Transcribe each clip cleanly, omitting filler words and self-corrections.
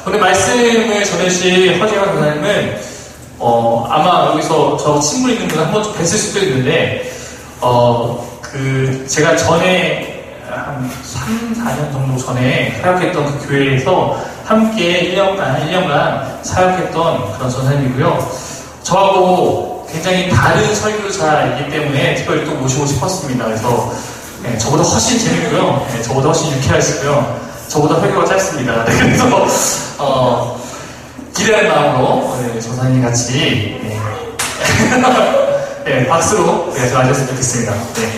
오늘 말씀을 전해주신 허재환 교사님은 아마 여기서 저 친구 있는 분 한 번쯤 뵀을 수도 있는데 제가 전에 한 3, 4년 정도 전에 사역했던 그 교회에서 함께 1년간 사역했던 그런 전사님이고요. 저하고 굉장히 다른 설교자이기 때문에 특별히 또 모시고 싶었습니다. 그래서 네, 저보다 훨씬 재밌고요. 네, 저보다 훨씬 유쾌하시고요. 저보다 설교가 짧습니다. 네, 그래서 기대하는 마음으로 네, 전사님 같이 네. 네, 박수로 네, 좀 앉았으면 좋겠습니다. 네.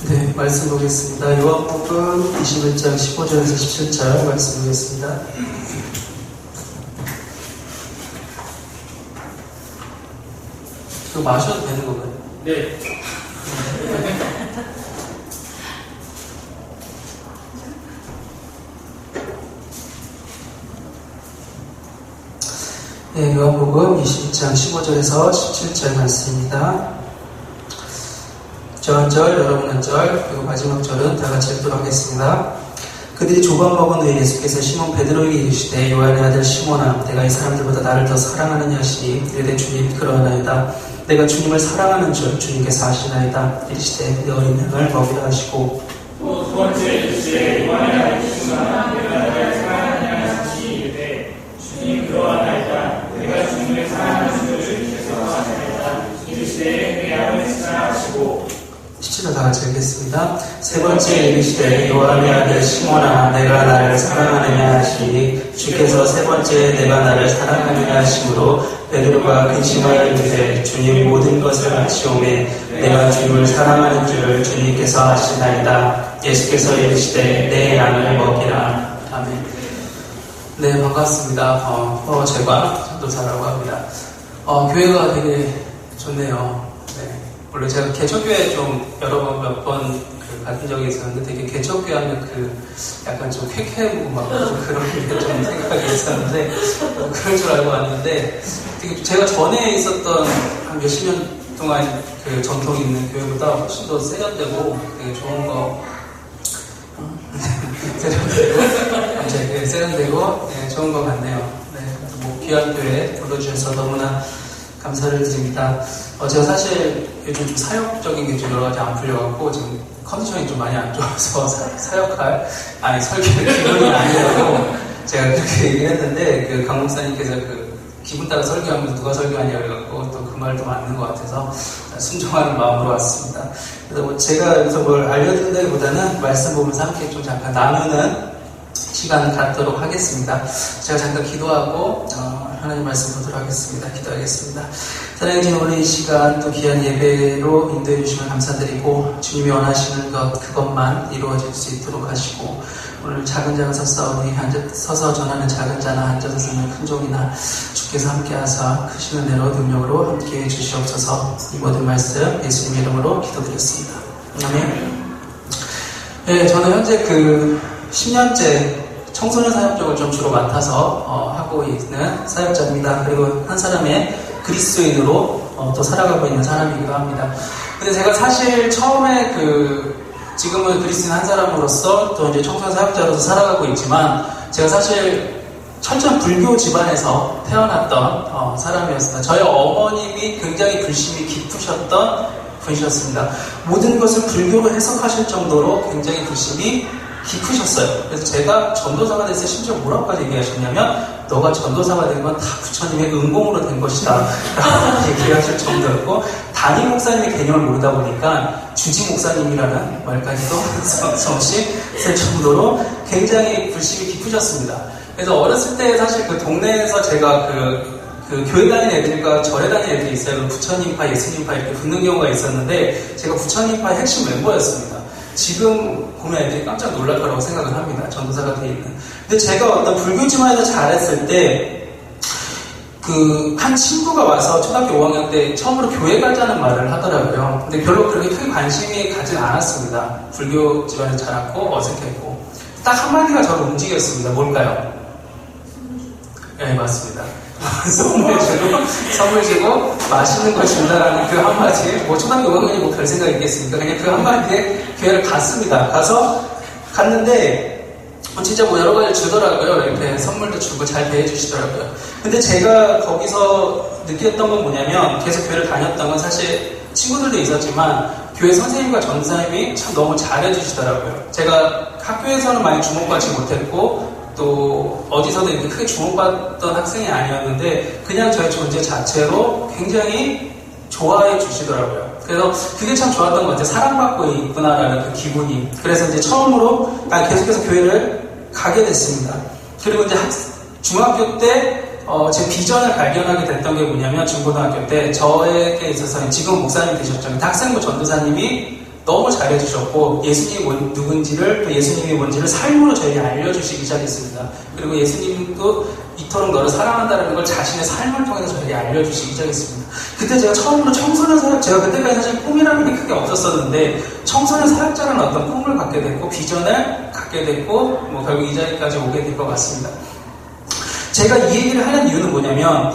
네, 말씀 보겠습니다. 요한복음 21장 15절에서 17절 말씀 보겠습니다. 이거 마셔도 되는 건가요? 네. 네, 요한복음 22장 15절에서 17절 말씀입니다. 저 한 절, 여러분 한 절, 그리고 마지막 절은 다 같이 읽도록 하겠습니다. 그들이 조반 먹은 후에 예수께서 시몬 베드로에게 이르시되 요한의 아들 시몬아 내가 이 사람들보다 나를 더 사랑하느냐 하시니 이르되 주님 그러하나이다. 내가 주님을 사랑하는 줄 주님께서 아시나이다. 이르시되 내 어린 양을 먹이라 하시고 또 두 번째 이르시되 요한의 아들 시몬아 내가 나를 사랑하느냐 하시니 이르되 주님 그러하나이다. 내가 주님을 사랑하는 줄 주님께서 아시나이다. 이르시되 내 양을 지키라 하시고 17절 다 같이 읽겠습니다. 세 번째 이르시되 요한의 아들 시몬아 내가 나를 사랑하느냐 하시니 주께서 세 번째 내가 나를 사랑하느냐 하심으로 베드로가 근심하여 이르되 주님 모든 것을 아시오매 내가 주님을 사랑하는 줄을 주님께서 아시나이다. 예수께서 이르시되 내 양을 먹이라. 아멘. 네, 반갑습니다. 제가 전도사라고 합니다. 교회가 되게 좋네요. 네. 원래 제가 개척교회 좀 몇 번 같은 적이 있었는데 되게 개척교회 하면 약간 좀 쾌쾌하고 막 그런 게 좀 생각이 있었는데 그럴 줄 알고 왔는데 되게 제가 전에 있었던 한 몇십 년 동안 그 전통이 있는 교회보다 훨씬 더 세련되고 되게 좋은 거 세련되고 네, 좋은 것 같네요. 네, 뭐 귀한 교회 불러주셔서 너무나 감사를 드립니다. 제가 사실 요즘 좀 사역적인 게 좀 여러 가지 안 풀려갖고 지금 컨디션이 좀 많이 안 좋아서 설교를 기분이 아니라고 제가 그렇게 얘기했는데 그 강 목사님께서 기분 따라 설교하면서 누가 설교하냐 그래갖고 또 그 말도 맞는 것 같아서 순종하는 마음으로 왔습니다. 그래서 뭐 제가 여기서 뭘 알려드린다기보다는 말씀 보면서 함께 좀 잠깐 나누는 시간을 갖도록 하겠습니다. 제가 잠깐 기도하고 하나님 말씀 보도록 하겠습니다. 기도하겠습니다. 사랑해주신 오늘 이 시간 또 귀한 예배로 인도해 주시면 감사드리고 주님이 원하시는 것 그것만 이루어질 수 있도록 하시고 오늘 작은 자가 서싸우니 서서 전하는 작은 자나 앉아서 듣는 큰 종이나 주께서 함께 하사 크신 은혜로 능력으로 함께 해 주시옵소서. 이 모든 말씀 예수님 이름으로 기도드렸습니다. 아멘. 네, 저는 현재 10년째 청소년 사역 쪽을 좀 주로 맡아서 하고 있는 사역자입니다. 그리고 한 사람의 그리스도인으로 또 살아가고 있는 사람이기도 합니다. 근데 제가 사실 처음에 지금은 그리스도인 한 사람으로서 또 이제 청소년 사역자로서 살아가고 있지만 제가 사실 철저한 불교 집안에서 태어났던 사람이었습니다. 저희 어머님이 굉장히 불심이 깊으셨던 분이셨습니다. 모든 것을 불교로 해석하실 정도로 굉장히 불심이 깊으셨어요. 그래서 제가 전도사가 됐을 때 심지어 뭐라고까지 얘기하셨냐면 너가 전도사가 된 건 다 부처님의 은공으로 된 것이다 라고 얘기하실 정도였고 담임 목사님의 개념을 모르다 보니까 주지 목사님이라는 말까지도 성씨 쓸 정도로 굉장히 불심이 깊으셨습니다. 그래서 어렸을 때 사실 동네에서 제가 교회 다니는 애들과 절에 다니는 애들이 있어요. 부처님파, 예수님파 이렇게 붙는 경우가 있었는데 제가 부처님파의 핵심 멤버였습니다. 지금 보면 애들이 깜짝 놀랄 거라고 생각을 합니다. 전도사가 돼 있는. 근데 제가 어떤 불교 집안에서 자랐을 때 한 친구가 와서 초등학교 5학년 때 처음으로 교회 가자는 말을 하더라고요. 근데 별로 그렇게 크게 관심이 가진 않았습니다. 불교 집안에서 자랐고 어색했고 딱 한마디가 저를 움직였습니다. 뭘까요? 네, 맞습니다. 선물 주고 맛있는 걸 준다라는 그 한마디에 뭐 초등학교 5학년이 뭐 별 생각이 있겠습니까? 그냥 그 한마디에 교회를 갔습니다. 갔는데 진짜 뭐 여러 가지 주더라고요. 이렇게 선물도 주고 잘 대해주시더라고요. 근데 제가 거기서 느꼈던 건 뭐냐면 계속 교회를 다녔던 건 사실 친구들도 있었지만 교회 선생님과 전도사님이 참 너무 잘해주시더라고요. 제가 학교에서는 많이 주목받지 못했고 또 어디서도 이렇게 크게 주목받던 학생이 아니었는데 그냥 저의 존재 자체로 굉장히 좋아해 주시더라고요. 그래서 그게 참 좋았던 것 같아요. 사랑받고 있구나라는 그 기분이. 그래서 이제 처음으로 계속해서 교회를 가게 됐습니다. 그리고 이제 중학교 때 제 비전을 발견하게 됐던 게 뭐냐면 중고등학교 때 저에게 있어서는 지금 목사님 되셨죠. 학생부 전도사님이 너무 잘해주셨고 예수님이 누군지를 또 예수님이 뭔지를 삶으로 저에게 알려주시기 시작했습니다. 그리고 예수님도 이토록 너를 사랑한다는 걸 자신의 삶을 통해서 저에게 알려주시기 시작했습니다. 그때 제가 처음으로 청소년 사역, 제가 그때까지 사실 꿈이라는 게 크게 없었었는데 청소년 사역자라는 어떤 꿈을 갖게 됐고 비전을 갖게 됐고 뭐 결국 이 자리까지 오게 될 것 같습니다. 제가 이 얘기를 하는 이유는 뭐냐면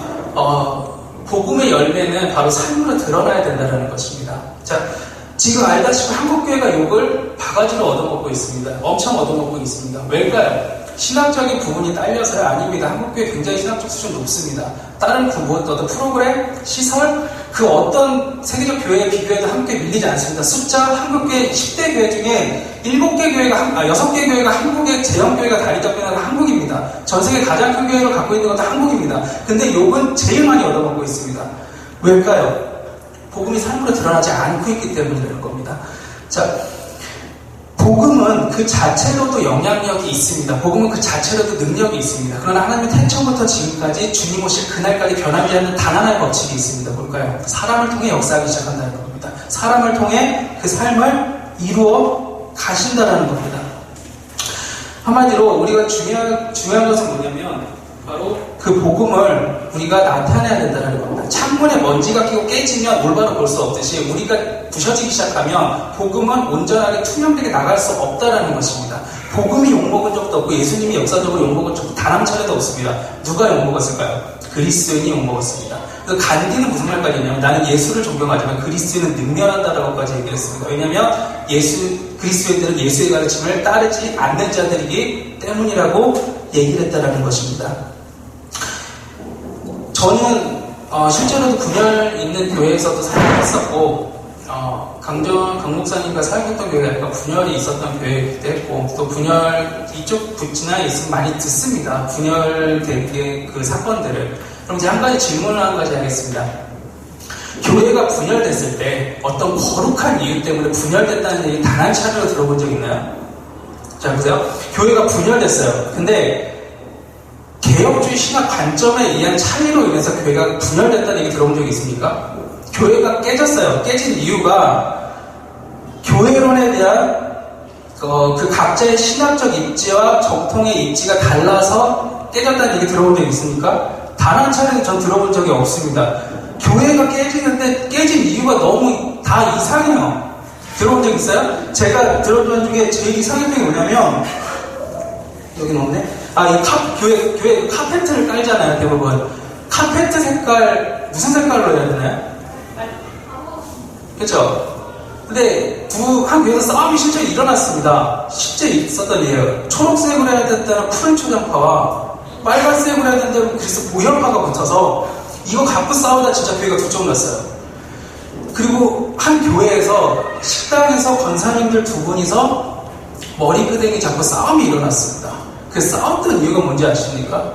복음의 열매는 바로 삶으로 드러나야 된다는 것입니다. 자, 지금 알다시피 한국교회가 욕을 바가지로 얻어먹고 있습니다. 엄청 얻어먹고 있습니다. 왜일까요? 신학적인 부분이 딸려서요? 아닙니다. 한국교회 굉장히 신학적 수준 높습니다. 다른 무엇도 프로그램, 시설, 그 어떤 세계적 교회에 비교해도 함께 밀리지 않습니다. 숫자, 한국교회 10대 교회 중에 7개 교회가, 6개 교회가 한국의 제형교회가 다리 잡혀나가 한국입니다. 전 세계 가장 큰 교회를 갖고 있는 것도 한국입니다. 근데 욕은 제일 많이 얻어먹고 있습니다. 왜일까요? 복음이 삶으로 드러나지 않고 있기 때문이라는 겁니다. 자, 복음은 그 자체로도 영향력이 있습니다. 복음은 그 자체로도 능력이 있습니다. 그러나 하나님의 태초부터 지금까지 주님 오실 그날까지 변하지 않는 단 하나의 법칙이 있습니다. 뭘까요? 사람을 통해 역사하기 시작한다는 겁니다. 사람을 통해 그 삶을 이루어 가신다는 겁니다. 한마디로 우리가 중요한 것은 뭐냐면 바로 그 복음을 우리가 나타내야 된다는 겁니다. 창문에 먼지가 끼고 깨지면 올바로 볼 수 없듯이 우리가 부셔지기 시작하면 복음은 온전하게 투명되게 나갈 수 없다는 것입니다. 복음이 욕먹은 적도 없고 예수님이 역사적으로 욕먹은 적도 단 한 차례도 없습니다. 누가 욕먹었을까요? 그리스도인이 욕먹었습니다. 그래서 간디는 무슨 말까지 했냐면 나는 예수를 존경하지만 그리스도인은 능멸한다라고까지 얘기를 했습니다. 왜냐하면 그리스도인들은 예수의 가르침을 따르지 않는 자들이기 때문이라고 얘기를 했다는 것입니다. 저는 실제로도 분열 있는 교회에서도 사역했었고 강 목사님과 사역했던 교회가 약간 분열이 있었던 교회이기도 했고 또 분열 이쪽 지나 있으면 많이 듣습니다. 분열된 그 사건들을. 그럼 이제 한 가지 질문을 한 가지 하겠습니다. 교회가 분열됐을 때 어떤 거룩한 이유 때문에 분열됐다는 얘기 단 한 차례로 들어본 적 있나요? 자 보세요. 교회가 분열됐어요. 근데 개혁주의 신학 관점에 의한 차이로 인해서 교회가 분열됐다는 얘기 들어본 적이 있습니까? 교회가 깨졌어요. 깨진 이유가 교회론에 대한 그 각자의 신학적 입지와 정통의 입지가 달라서 깨졌다는 얘기 들어본 적이 있습니까? 단 한 차례도 전 들어본 적이 없습니다. 교회가 깨지는데 깨진 이유가 너무 다 이상해요. 들어본 적 있어요? 제가 들어본 중에 제일 이상했던 게 뭐냐면 여긴 없네? 교회 카페트를 깔잖아요, 대부분. 카페트 색깔, 무슨 색깔로 해야 되나요? 그쵸? 근데 한 교회에서 싸움이 실제 일어났습니다. 실제 있었던 일이에요. 초록색으로 해야 된다는 푸른 초장파와 빨간색으로 해야 된다는 그래서 보혈파가 붙어서 이거 갖고 싸우다 진짜 교회가 두 쪽 났어요. 그리고 한 교회에서 식당에서 권사님들 두 분이서 머리끄댕이 잡고 싸움이 일어났습니다. 그 싸웠던 이유가 뭔지 아십니까?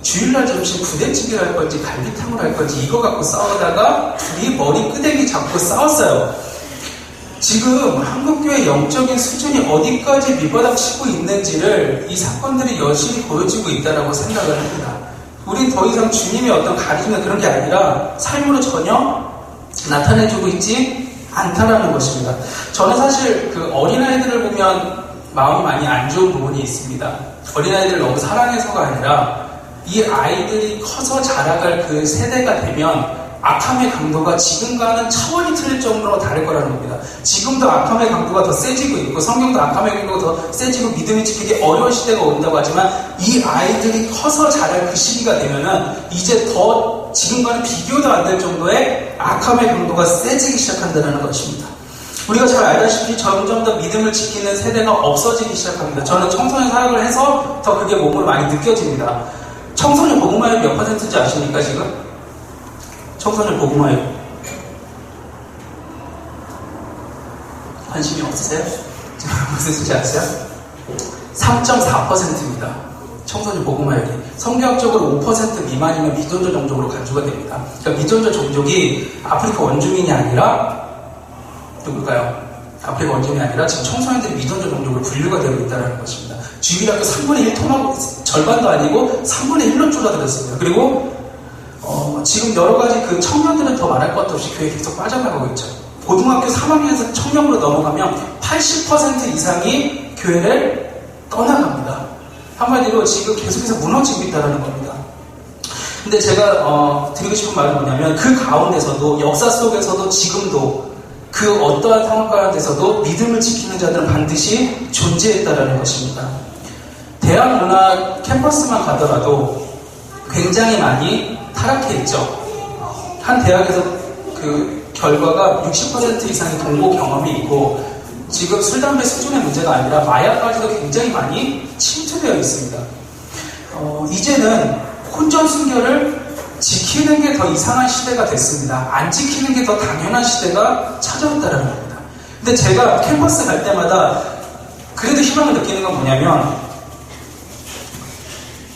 주일날 점심 부대찌개를 할 건지 갈비탕을 할 건지 이거 갖고 싸우다가 둘이 머리끄댕이 잡고 싸웠어요. 지금 한국교회 영적인 수준이 어디까지 밑바닥치고 있는지를 이 사건들이 여실히 보여주고 있다고 생각을 합니다. 우린 더 이상 주님의 어떤 가르치는 그런 게 아니라 삶으로 전혀 나타내주고 있지 않다라는 것입니다. 저는 사실 그 어린아이들을 보면 마음이 많이 안 좋은 부분이 있습니다. 어린아이들을 너무 사랑해서가 아니라 이 아이들이 커서 자라갈 그 세대가 되면 악함의 강도가 지금과는 차원이 틀릴 정도로 다를 거라는 겁니다. 지금도 악함의 강도가 더 세지고 있고 성경도 악함의 강도가 더 세지고 믿음이 지키기 어려운 시대가 온다고 하지만 이 아이들이 커서 자랄 그 시기가 되면은 이제 더 지금과는 비교도 안 될 정도의 악함의 강도가 세지기 시작한다는 것입니다. 우리가 잘 알다시피 점점 더 믿음을 지키는 세대가 없어지기 시작합니다. 저는 청소년 사역을 해서 더 그게 몸으로 많이 느껴집니다. 청소년 복음화율 몇 %인지 아십니까 지금? 청소년 복음화율 관심이 없으세요? 무슨 수지 아세요? 3.4%입니다. 청소년 복음화율이 성경학적으로 5% 미만이면 미존재 종족으로 간주가 됩니다. 그러니까 미존재 종족이 아프리카 원주민이 아니라 누굴까요? 아프리카 원주민이 아니라 지금 청소년들이 미존재 종족으로 분류가 되고 있다는 것입니다. 주일학교 3분의 1 토막 절반도 아니고 3분의 1로 줄어들었습니다. 그리고 지금 여러 가지 그 청년들은 더 말할 것도 없이 교회 계속 빠져나가고 있죠. 고등학교 3학년에서 청년으로 넘어가면 80% 이상이 교회를 떠나갑니다. 한마디로 지금 계속해서 무너지고 있다는 겁니다. 근데 제가 드리고 싶은 말은 뭐냐면 그 가운데서도 역사 속에서도 지금도 그 어떠한 상황 가운데서도 믿음을 지키는 자들은 반드시 존재했다는 것입니다. 대학 문화 캠퍼스만 가더라도 굉장히 많이 타락해 있죠. 한 대학에서 그 결과가 60% 이상의 동거 경험이 있고 지금 술, 담배 수준의 문제가 아니라 마약까지도 굉장히 많이 침투되어 있습니다. 이제는 혼전 순결을 지키는 게 더 이상한 시대가 됐습니다. 안 지키는 게 더 당연한 시대가 찾아왔다는 겁니다. 근데 제가 캠퍼스 갈 때마다 그래도 희망을 느끼는 건 뭐냐면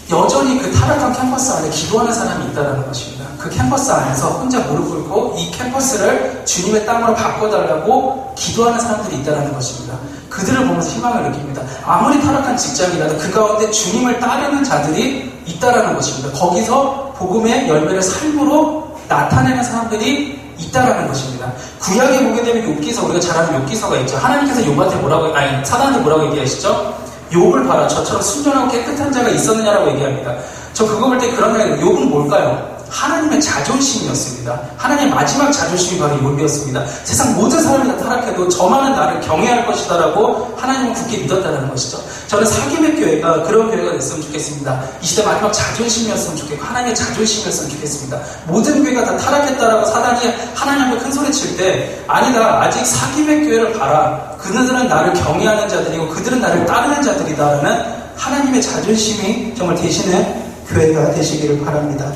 여전히 그 타락한 캠퍼스 안에 기도하는 사람이 있다는 것입니다. 그 캠퍼스 안에서 혼자 무릎 꿇고 이 캠퍼스를 주님의 땅으로 바꿔달라고 기도하는 사람들이 있다는 것입니다. 그들을 보면서 희망을 느낍니다. 아무리 타락한 직장이라도 그 가운데 주님을 따르는 자들이 있다는 것입니다. 거기서 복음의 열매를 삶으로 나타내는 사람들이 있다라는 것입니다. 구약에 보게 되면 욥기서, 우리가 잘 아는 욥기서가 있죠. 하나님께서 욥한테 사단한테 뭐라고 얘기하시죠? 욥을 봐라. 저처럼 순전하고 깨끗한 자가 있었느냐라고 얘기합니다. 저 그거 볼 때 그런 생각이 욥은 뭘까요? 하나님의 자존심이었습니다. 하나님의 마지막 자존심이 바로 욥이었습니다. 세상 모든 사람이 다 타락해도 저만은 나를 경외할 것이다라고 하나님은 굳게 믿었다는 것이죠. 저는 사귐의 교회가 그런 교회가 됐으면 좋겠습니다. 이 시대 마지막 자존심이었으면 좋겠고 하나님의 자존심이었으면 좋겠습니다. 모든 교회가 다 타락했다라고 사단이 하나님 앞에 큰 소리 칠 때 아니다. 아직 사귐의 교회를 봐라. 그들은 나를 경외하는 자들이고 그들은 나를 따르는 자들이다라는 하나님의 자존심이 정말 되시는 교회가 되시기를 바랍니다.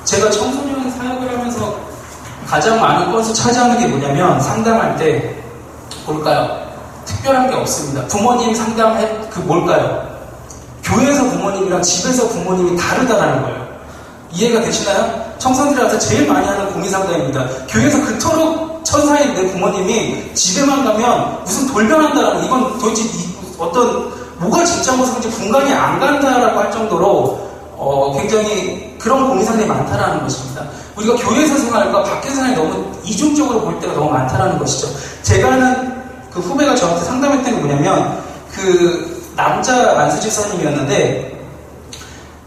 제가 청소년 사역을 하면서 가장 많은 건수 차지하는 게 뭐냐면 상담할 때 뭘까요? 특별한 게 없습니다. 부모님 상담해 뭘까요? 교회에서 부모님이랑 집에서 부모님이 다르다라는 거예요. 이해가 되시나요? 청소년들이 와서 제일 많이 하는 공의 상담입니다. 교회에서 그토록 천사인 내 부모님이 집에만 가면 무슨 돌변한다라는 이건 도대체 뭐가 진짜 모습인지 분간이 안 간다라고 할 정도로 굉장히 그런 공의상들이 많다라는 것입니다. 우리가 교회에서 생활과 밖에서 생활이 너무 이중적으로 볼 때가 너무 많다라는 것이죠. 제가 아는 그 후배가 저한테 상담했던 게 뭐냐면 그 남자 안수 집사님이었는데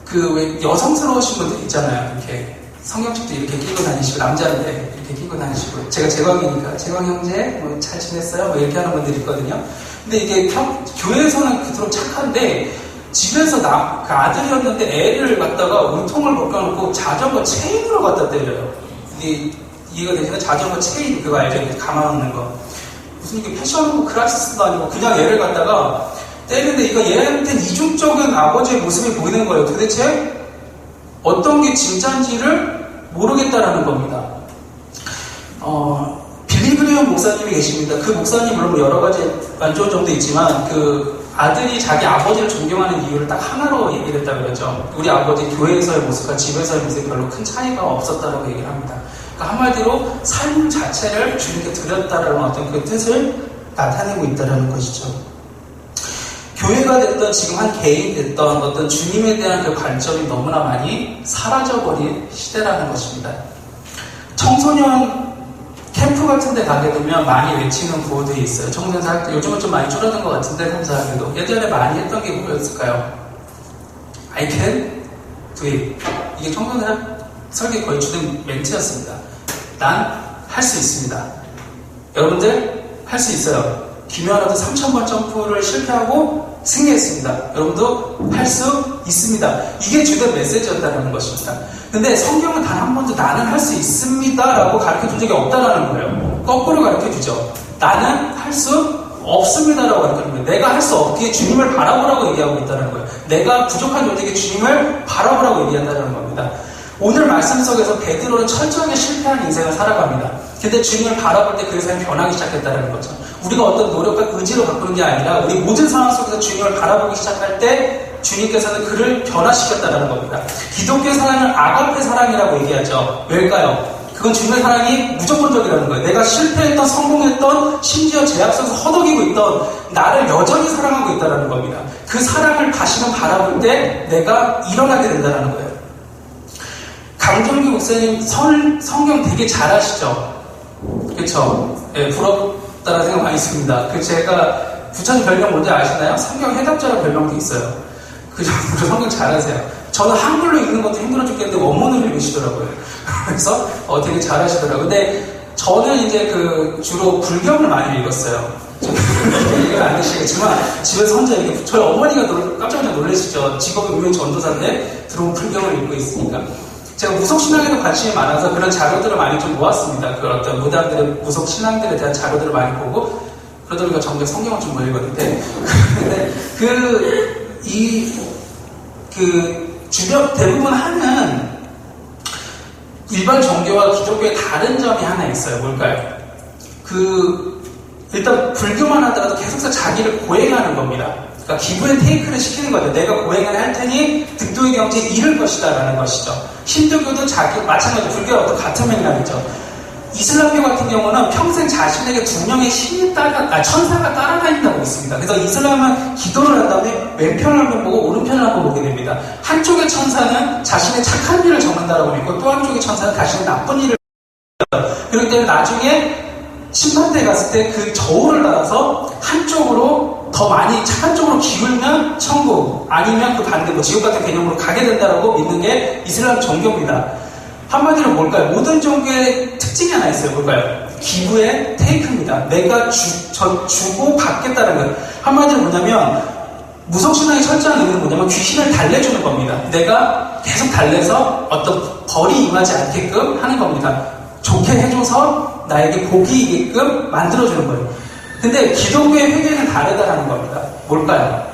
그 왜 여성스러우신 분들 있잖아요. 이렇게 성경책도 이렇게 끼고 다니시고 남자인데 이렇게 끼고 다니시고 제가 재광이니까 재광 형제 뭐 잘 지냈어요? 뭐 이렇게 하는 분들이 있거든요. 근데 이게 교회에서는 그토록 착한데 집에서 그 아들이었는데 애를 갖다가 우통을 벗겨놓고 자전거 체인으로 갖다 때려요. 이게 이해가 되시나요? 자전거 체인 그거 알죠? 감아놓는 거. 무슨 이게 패션하고 크라시스도 아니고 그냥 애를 갖다가 때리는데 이거 얘한테 이중적인 아버지의 모습이 보이는 거예요. 도대체 어떤 게 진짜인지를 모르겠다라는 겁니다. 빌리그리온 목사님이 계십니다. 그 목사님 물론 여러 가지 안 좋은 점도 있지만 그 아들이 자기 아버지를 존경하는 이유를 딱 하나로 얘기를 했다고 그러죠. 우리 아버지 교회에서의 모습과 집에서의 모습이 별로 큰 차이가 없었다고 얘기를 합니다. 그러니까 한마디로 삶 자체를 주님께 드렸다라는 어떤 그 뜻을 나타내고 있다는 것이죠. 교회가 됐던 지금 한 개인 됐던 어떤 주님에 대한 그 관점이 너무나 많이 사라져버린 시대라는 것입니다. 청소년 캠프 같은 데 가게 되면 많이 외치는 구호들이 있어요. 청소년 사역 때 요즘은 좀 많이 줄어든 것 같은데 감사하게도 예전에 많이 했던 게 뭐였을까요? I can 도입. 이게 청소년 설계 거의 주된 멘트였습니다. 난 할 수 있습니다. 여러분들 할 수 있어요. 김연아도 3000번 점프를 실패하고 승리했습니다. 여러분도 할 수 있습니다. 이게 주된 메시지였다는 것입니다. 근데 성경은 단 한 번도 나는 할 수 있습니다 라고 가르쳐 준 적이 없다는 거예요. 거꾸로 가르쳐 주죠. 나는 할 수 없습니다 라고 가르쳐 준 거예요. 내가 할 수 없기에 주님을 바라보라고 얘기하고 있다는 거예요. 내가 부족한 존재에게 주님을 바라보라고 얘기한다는 겁니다. 오늘 말씀 속에서 베드로는 철저하게 실패한 인생을 살아갑니다. 근데 주님을 바라볼 때 그 삶이 변하기 시작했다는 거죠. 우리가 어떤 노력과 의지로 바꾸는 게 아니라 우리 모든 상황 속에서 주님을 바라보기 시작할 때 주님께서는 그를 변화시켰다는 겁니다. 기독교의 사랑은 아가페 사랑이라고 얘기하죠. 왜일까요? 그건 주님의 사랑이 무조건적이라는 거예요. 내가 실패했던, 성공했던, 심지어 제약 속에서 허덕이고 있던 나를 여전히 사랑하고 있다는 겁니다. 그 사랑을 다시금 바라볼 때 내가 일어나게 된다는 거예요. 강정규 목사님 성경 되게 잘 아시죠? 그쵸? 예, 부럽다는 생각 많이 듭니다. 제가 부처님 별명 뭔지 아시나요? 성경 해답자라는 별명도 있어요. 그 정도로 성경 잘하세요. 저는 한글로 읽는 것도 힘들어 죽겠는데 원문으로 읽으시더라고요. 그래서 되게 잘하시더라고요. 근데 저는 이제 주로 불경을 많이 읽었어요. 이해가 안 되시겠지만 집에서 혼자 이렇게 저희 어머니가 깜짝 놀라시죠. 직업이 분명히 전도사인데 들어온 불경을 읽고 있으니까. 제가 무속신앙에도 관심이 많아서 그런 자료들을 많이 좀 모았습니다. 그 어떤 무당들의 무속신앙들에 대한 자료들을 많이 보고 그러다 보니까 정작 성경을 좀 못 읽었는데 주변 대부분 하는 일반 종교와 기독교의 다른 점이 하나 있어요. 뭘까요? 일단 불교만 하더라도 계속해서 자기를 고행하는 겁니다. 그러니까 기부의 테이크를 시키는 거죠. 내가 고행을 할 테니 득도의 경지에 이를 것이다 라는 것이죠. 힌두교도 마찬가지 불교와 또 같은 맥락이죠. 이슬람교 같은 경우는 평생 자신에게 두 명의 천사가 따라다닌다고 있습니다. 그래서 이슬람은 기도를 한 다음에 왼편을 한번 보고 오른편을 한번 보게 됩니다. 한쪽의 천사는 자신의 착한 일을 적는다라고 믿고 또 한쪽의 천사는 자신의 나쁜 일을 그렇기 때문에 나중에 심판대에 갔을 때 그 저울을 따라서 한쪽으로 더 많이 착한 쪽으로 기울면 천국 아니면 그 반대 지옥 같은 개념으로 가게 된다라고 믿는 게 이슬람 종교입니다. 한마디로 뭘까요? 모든 종교의 특징이 하나 있어요. 뭘까요? 기부의 테이크입니다. 내가 주고 받겠다는 거예요. 한마디로 뭐냐면 무속신앙의 철저한 의미는 뭐냐면 귀신을 달래주는 겁니다. 내가 계속 달래서 어떤 벌이 임하지 않게끔 하는 겁니다. 좋게 해줘서 나에게 복이 있게끔 만들어주는 거예요. 근데 기독교의 회개는 다르다는 겁니다. 뭘까요?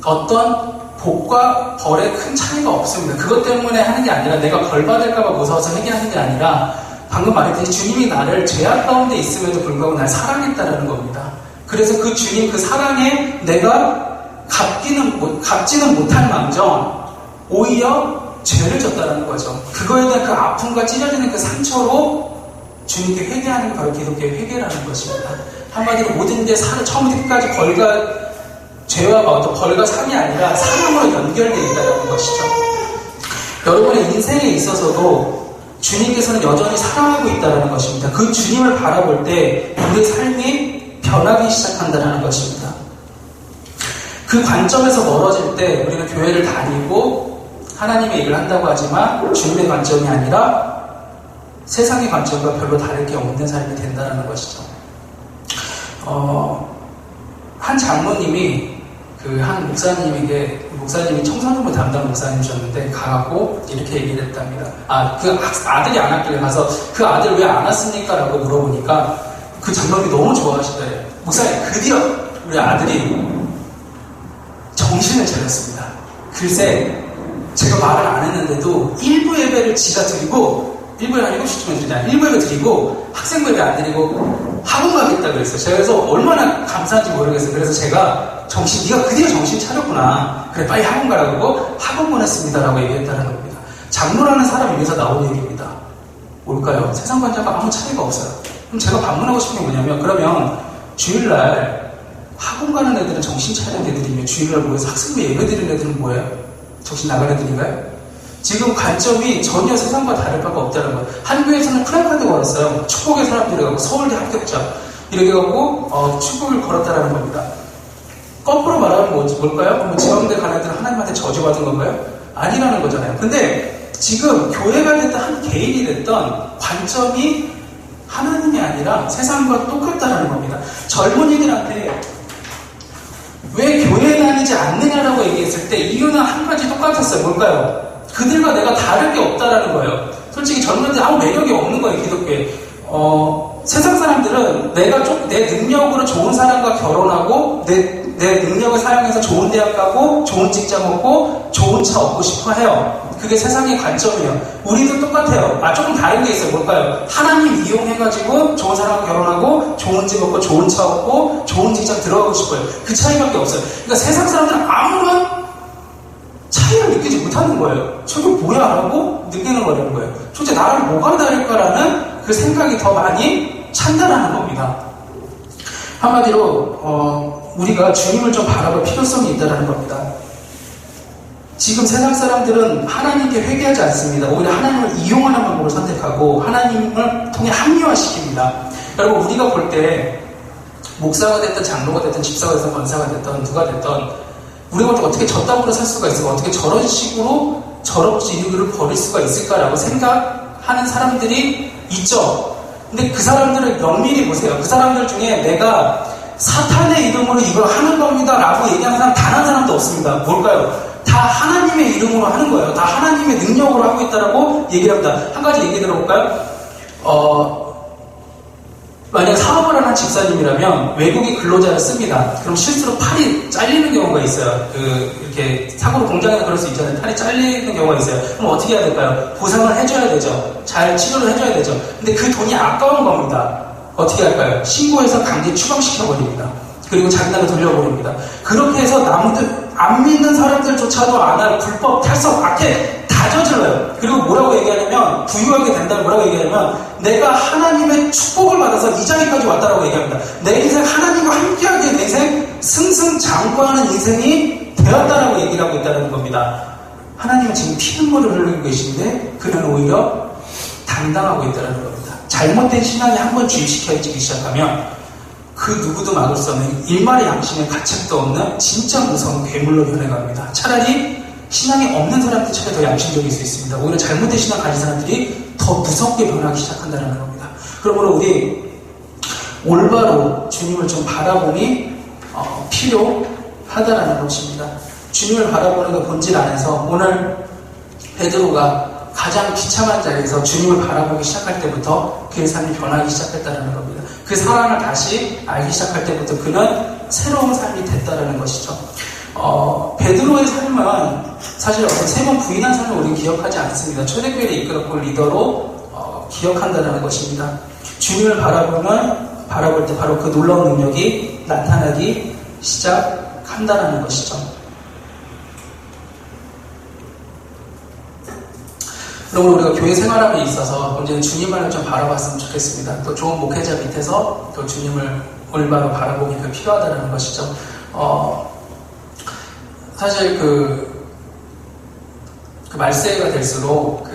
어떤 복과 벌에 큰 차이가 없습니다. 그것 때문에 하는 게 아니라 내가 벌 받을까봐 무서워서 회개하는 게 아니라 방금 말했듯이 주님이 나를 죄악 가운데 있음에도 불구하고 날 사랑했다는 겁니다. 그래서 그 주님 그 사랑에 내가 갚지는 못한 망정 오히려 죄를 졌다는 거죠. 그거에 대한 그 아픔과 찢어지는 그 상처로 주님께 회개하는 게 바로 기독교의 회개라는 것입니다. 한마디로 모든 게 처음부터 끝까지 죄와 어떤 벌과 상이 아니라 사랑으로 연결되어 있다는 것이죠. 여러분의 인생에 있어서도 주님께서는 여전히 사랑하고 있다는 것입니다. 그 주님을 바라볼 때 우리의 삶이 변하기 시작한다는 것입니다. 그 관점에서 멀어질 때 우리는 교회를 다니고 하나님의 일을 한다고 하지만 주님의 관점이 아니라 세상의 관점과 별로 다를 게 없는 삶이 된다는 것이죠. 한 장로님이 한 목사님이 청소년부 담당 목사님이셨는데 가고 이렇게 얘기를 했답니다. 그 아들이 안 왔길래 가서 그 아들 왜 안 왔습니까? 라고 물어보니까 그 장로님이 너무 좋아하시더래요. 목사님, 드디어 우리 아들이 정신을 차렸습니다. 글쎄, 제가 말을 안 했는데도 일부 예배를 지가 드리고, 일부에 한 7시쯤에 드리잖아요. 일부 예배 드리고, 학생부 예배 안 드리고, 학원 가겠다 그랬어요. 제가 그래서 얼마나 감사한지 모르겠어요. 그래서 제가 네가 드디어 정신 차렸구나. 그래, 빨리 학원 가라고 학원 보냈습니다라고 얘기했다는 겁니다. 장로라는 사람을 위해서 나온 얘기입니다. 뭘까요? 세상 관점과 아무 차이가 없어요. 그럼 제가 반문하고 싶은 게 뭐냐면, 그러면 주일날 학원 가는 애들은 정신 차린 애들이면 주일날 모여서 학생부 예배 드리는 애들은 뭐예요? 정신 나간 애들인가요? 지금 관점이 전혀 세상과 다를 바가 없다는 거예요. 한국에서는 플래카드 걸었어요. 축복의 사람들이 가고 서울대 합격자 이렇게 갖고 축복을 걸었다라는 겁니다. 거꾸로 말하면 뭘까요? 지방대 가는 애들은 하나님한테 저주받은 건가요? 아니라는 거잖아요. 근데 지금 교회가 됐든 한 개인이 됐든 관점이 하나님이 아니라 세상과 똑같다는 겁니다. 젊은이들한테 왜 교회에 다니지 않느냐라고 얘기했을 때 이유는 한 가지 똑같았어요. 뭘까요? 그들과 내가 다를 게 없다라는 거예요. 솔직히 젊은이들 아무 매력이 없는 거예요. 기독교에. 세상 사람들은 내가 내 능력으로 좋은 사람과 결혼하고 내 능력을 사용해서 좋은 대학 가고 좋은 직장 얻고 좋은 차 얻고 싶어 해요. 그게 세상의 관점이에요. 우리도 똑같아요. 조금 다른 게 있어요. 뭘까요? 하나님 이용해가지고 좋은 사람과 결혼하고 좋은 집 얻고 좋은 차 얻고 좋은 직장 들어가고 싶어요. 그 차이밖에 없어요. 그러니까 세상 사람들은 아무런 차이를 느끼지 못하는 거예요. 저게 뭐야? 라고 느끼는 거라는 거예요. 도대체 나랑 뭐가 다를까라는 그 생각이 더 많이 찬다라는 겁니다. 한마디로 우리가 주님을 좀 바라볼 필요성이 있다는 겁니다. 지금 세상 사람들은 하나님께 회개하지 않습니다. 오히려 하나님을 이용하는 방법을 선택하고 하나님을 통해 합리화시킵니다. 여러분 우리가 볼 때 목사가 됐든 장로가 됐든 집사가 됐든 권사가 됐든 누가 됐든 우리가 어떻게 저따구로 살 수가 있을까? 어떻게 저런 식으로 저런 인류를 버릴 수가 있을까라고 생각하는 사람들이 있죠. 근데 그 사람들을 면밀히 보세요. 그 사람들 중에 내가 사탄의 이름으로 이걸 하는 겁니다 라고 얘기하는 사람 단 한 사람도 없습니다. 뭘까요? 다 하나님의 이름으로 하는 거예요. 다 하나님의 능력으로 하고 있다라고 얘기를 합니다. 한 가지 얘기 들어볼까요? 만약 사업을 하는 집사님이라면 외국인 근로자를 씁니다. 그럼 실수로 팔이 잘리는 경우가 있어요. 이렇게 사고로 공장에서 그럴 수 있잖아요. 팔이 잘리는 경우가 있어요. 그럼 어떻게 해야 될까요? 보상을 해줘야 되죠. 잘 치료를 해줘야 되죠. 근데 그 돈이 아까운 겁니다. 어떻게 할까요? 신고해서 강제 추방시켜버립니다. 그리고 자기네가 돌려버립니다. 그렇게 해서 남들 안 믿는 사람들조차도 안 할 불법, 탈석, 악해 다 저질러요. 그리고 뭐라고 얘기하냐면 부유하게 된다고 뭐라고 얘기하냐면 내가 하나님의 축복을 받아서 이 자리까지 왔다라고 얘기합니다. 내 인생 하나님과 함께하기에 내 인생 승승장구하는 인생이 되었다라고 얘기를 하고 있다는 겁니다. 하나님은 지금 피눈물을 흘리고 계신데 그는 오히려 당당하고 있다는 겁니다. 잘못된 신앙이 한번 주입시켜지기 시작하면 그 누구도 막을 수 없는 일말의 양심의 가책도 없는 진짜 무서운 괴물로 변해갑니다. 차라리 신앙이 없는 사람들처럼 더 양심적일 수 있습니다. 오히려 잘못된 신앙 가진 사람들이 더 무섭게 변하기 시작한다는 겁니다. 그러므로 우리 올바로 주님을 좀 바라봄이 필요하다는 것입니다. 주님을 바라보는 그 본질 안에서 오늘 베드로가 가장 비참한 자리에서 주님을 바라보기 시작할 때부터 그의 삶이 변하기 시작했다는 겁니다. 그 사랑을 다시 알기 시작할 때부터 그는 새로운 삶이 됐다는 것이죠. 베드로의 삶은 사실 어떤 세 번 부인한 삶을 우리는 기억하지 않습니다. 초대교회를 이끌었고 리더로 기억한다는 것입니다. 주님을 바라볼 때 바로 그 놀라운 능력이 나타나기 시작한다는 것이죠. 그러므로 우리가 교회 생활함에 있어서 언제는 주님만을 좀 바라봤으면 좋겠습니다. 또 좋은 목회자 밑에서 또 주님을 올바로 바라보기가 필요하다는 것이죠. 사실 그 말세가 될수록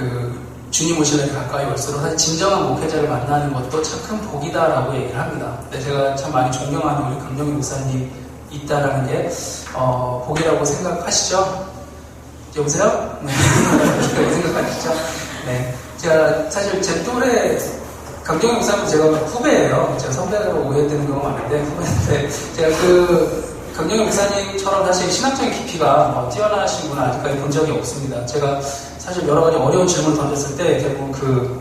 주님 오시는 데 가까이 올수록 사실 진정한 목회자를 만나는 것도 참 큰 복이다라고 얘기를 합니다. 근데 제가 참 많이 존경하는 우리 강경희 목사님 있다라는 게 복이라고 생각하시죠? 여보세요? 네. 그렇게 생각하시죠? 네. 제가 사실 제 또래 강경희 목사님 제가 후배예요. 제가 선배로 오해되는 경우가 많은데 후배인데 제가 강경희 목사님처럼 사실 신학적인 깊이가 뛰어나신 분은 아직까지 본 적이 없습니다. 제가 사실 여러 가지 어려운 질문을 던졌을 때 대부분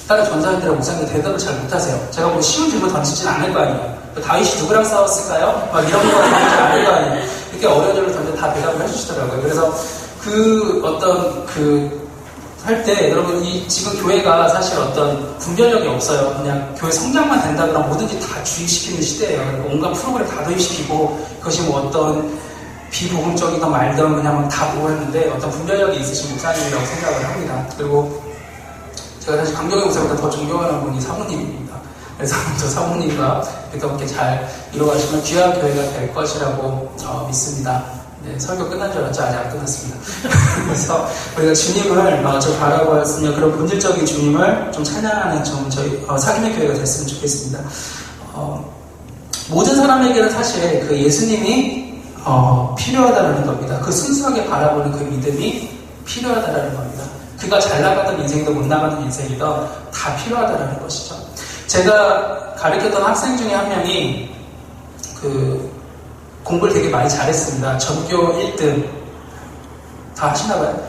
다른 전사님들의 목사님들 대답을 잘 못하세요. 제가 뭐 쉬운 질문 던지진 않을 거 아니에요. 다윗이 누구랑 싸웠을까요? 막 이런 거 던지지 않을 거 아니에요. 이렇게 어려운 질문을 던져 다 대답을 해주시더라고요. 그래서 할 때 여러분 지금 교회가 사실 어떤 분별력이 없어요. 그냥 교회 성장만 된다 그러면 뭐든지 다 주입시키는 시대예요. 온갖 프로그램 다 도입시키고 그것이 뭐 어떤 비복음적이든 말든 그냥 다 보고 했는데 어떤 분별력이 있으신 목사님이라고 생각을 합니다. 그리고 제가 사실 강경희 목사보다 더 존경하는 분이 사모님입니다. 그래서 저 사모님과 이렇게 잘 이루어가시면 귀한 교회가 될 것이라고 믿습니다. 네, 설교 끝난 줄 알았죠? 아직 안 끝났습니다. 그래서 우리가 주님을 좀 바라보았으면 그런 본질적인 주님을 좀 찬양하는 저희 사귐의 교회가 됐으면 좋겠습니다. 모든 사람에게는 사실 그 예수님이 필요하다는 겁니다. 그 순수하게 바라보는 그 믿음이 필요하다는 겁니다. 그가 잘 나가던 인생이든 못 나가던 인생이든 다 필요하다는 것이죠. 제가 가르쳤던 학생 중에 한 명이 공부를 되게 많이 잘했습니다. 전교 1등 다 하시나봐요?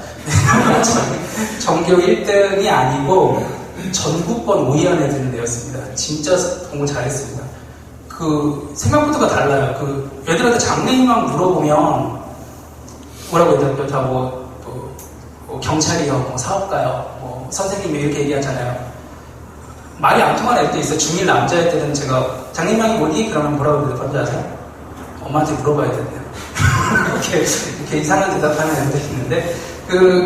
전교 1등이 아니고 전국권 5위 안에 드는 애였습니다. 진짜 공부 잘했습니다. 생각부터가 달라요. 애들한테 장래희망 물어보면 뭐라고 얘기할까요? 다 경찰이요, 사업가요, 선생님이 이렇게 얘기하잖아요. 말이 안 통하는 애들도 있어요. 중1 남자애들은 제가 장래희망이 뭐니? 그러면 뭐라고 대답하는지 아세요? 엄마한테 물어봐야 된대요. 이렇게 이상한 대답하는 애들도 있는데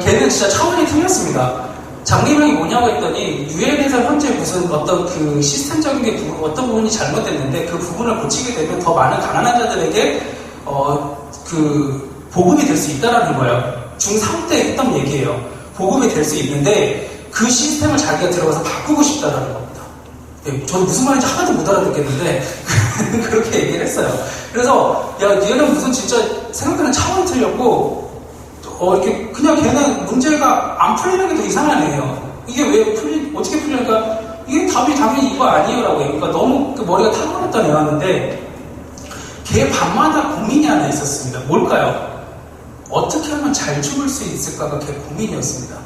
걔는 진짜 차원이 틀렸습니다. 장래희망이 뭐냐고 했더니 유엔에서 현재 무슨 어떤 시스템적인 게 어떤 부분이 잘못됐는데 그 부분을 고치게 되면 더 많은 가난한 자들에게 보급이 될 수 있다라는 거예요. 중3 때 했던 얘기예요. 보급이 될 수 있는데 그 시스템을 자기가 들어가서 바꾸고 싶다라는 겁니다. 네, 저도 무슨 말인지 하나도 못 알아듣겠는데 그렇게 얘기를 했어요. 그래서 얘는 무슨 진짜 생각하는 차원이 틀렸고 이렇게 그냥 걔는 문제가 안 풀리는 게 더 이상한 애예요. 이게 왜 어떻게 풀리니까 이게 답이 당연히 이거 아니에요라고 해요. 그러니까 너무 머리가 탁월했던 애였는데 걔 밤마다 고민이 하나 있었습니다. 뭘까요? 어떻게 하면 잘 죽을 수 있을까가 걔 고민이었습니다.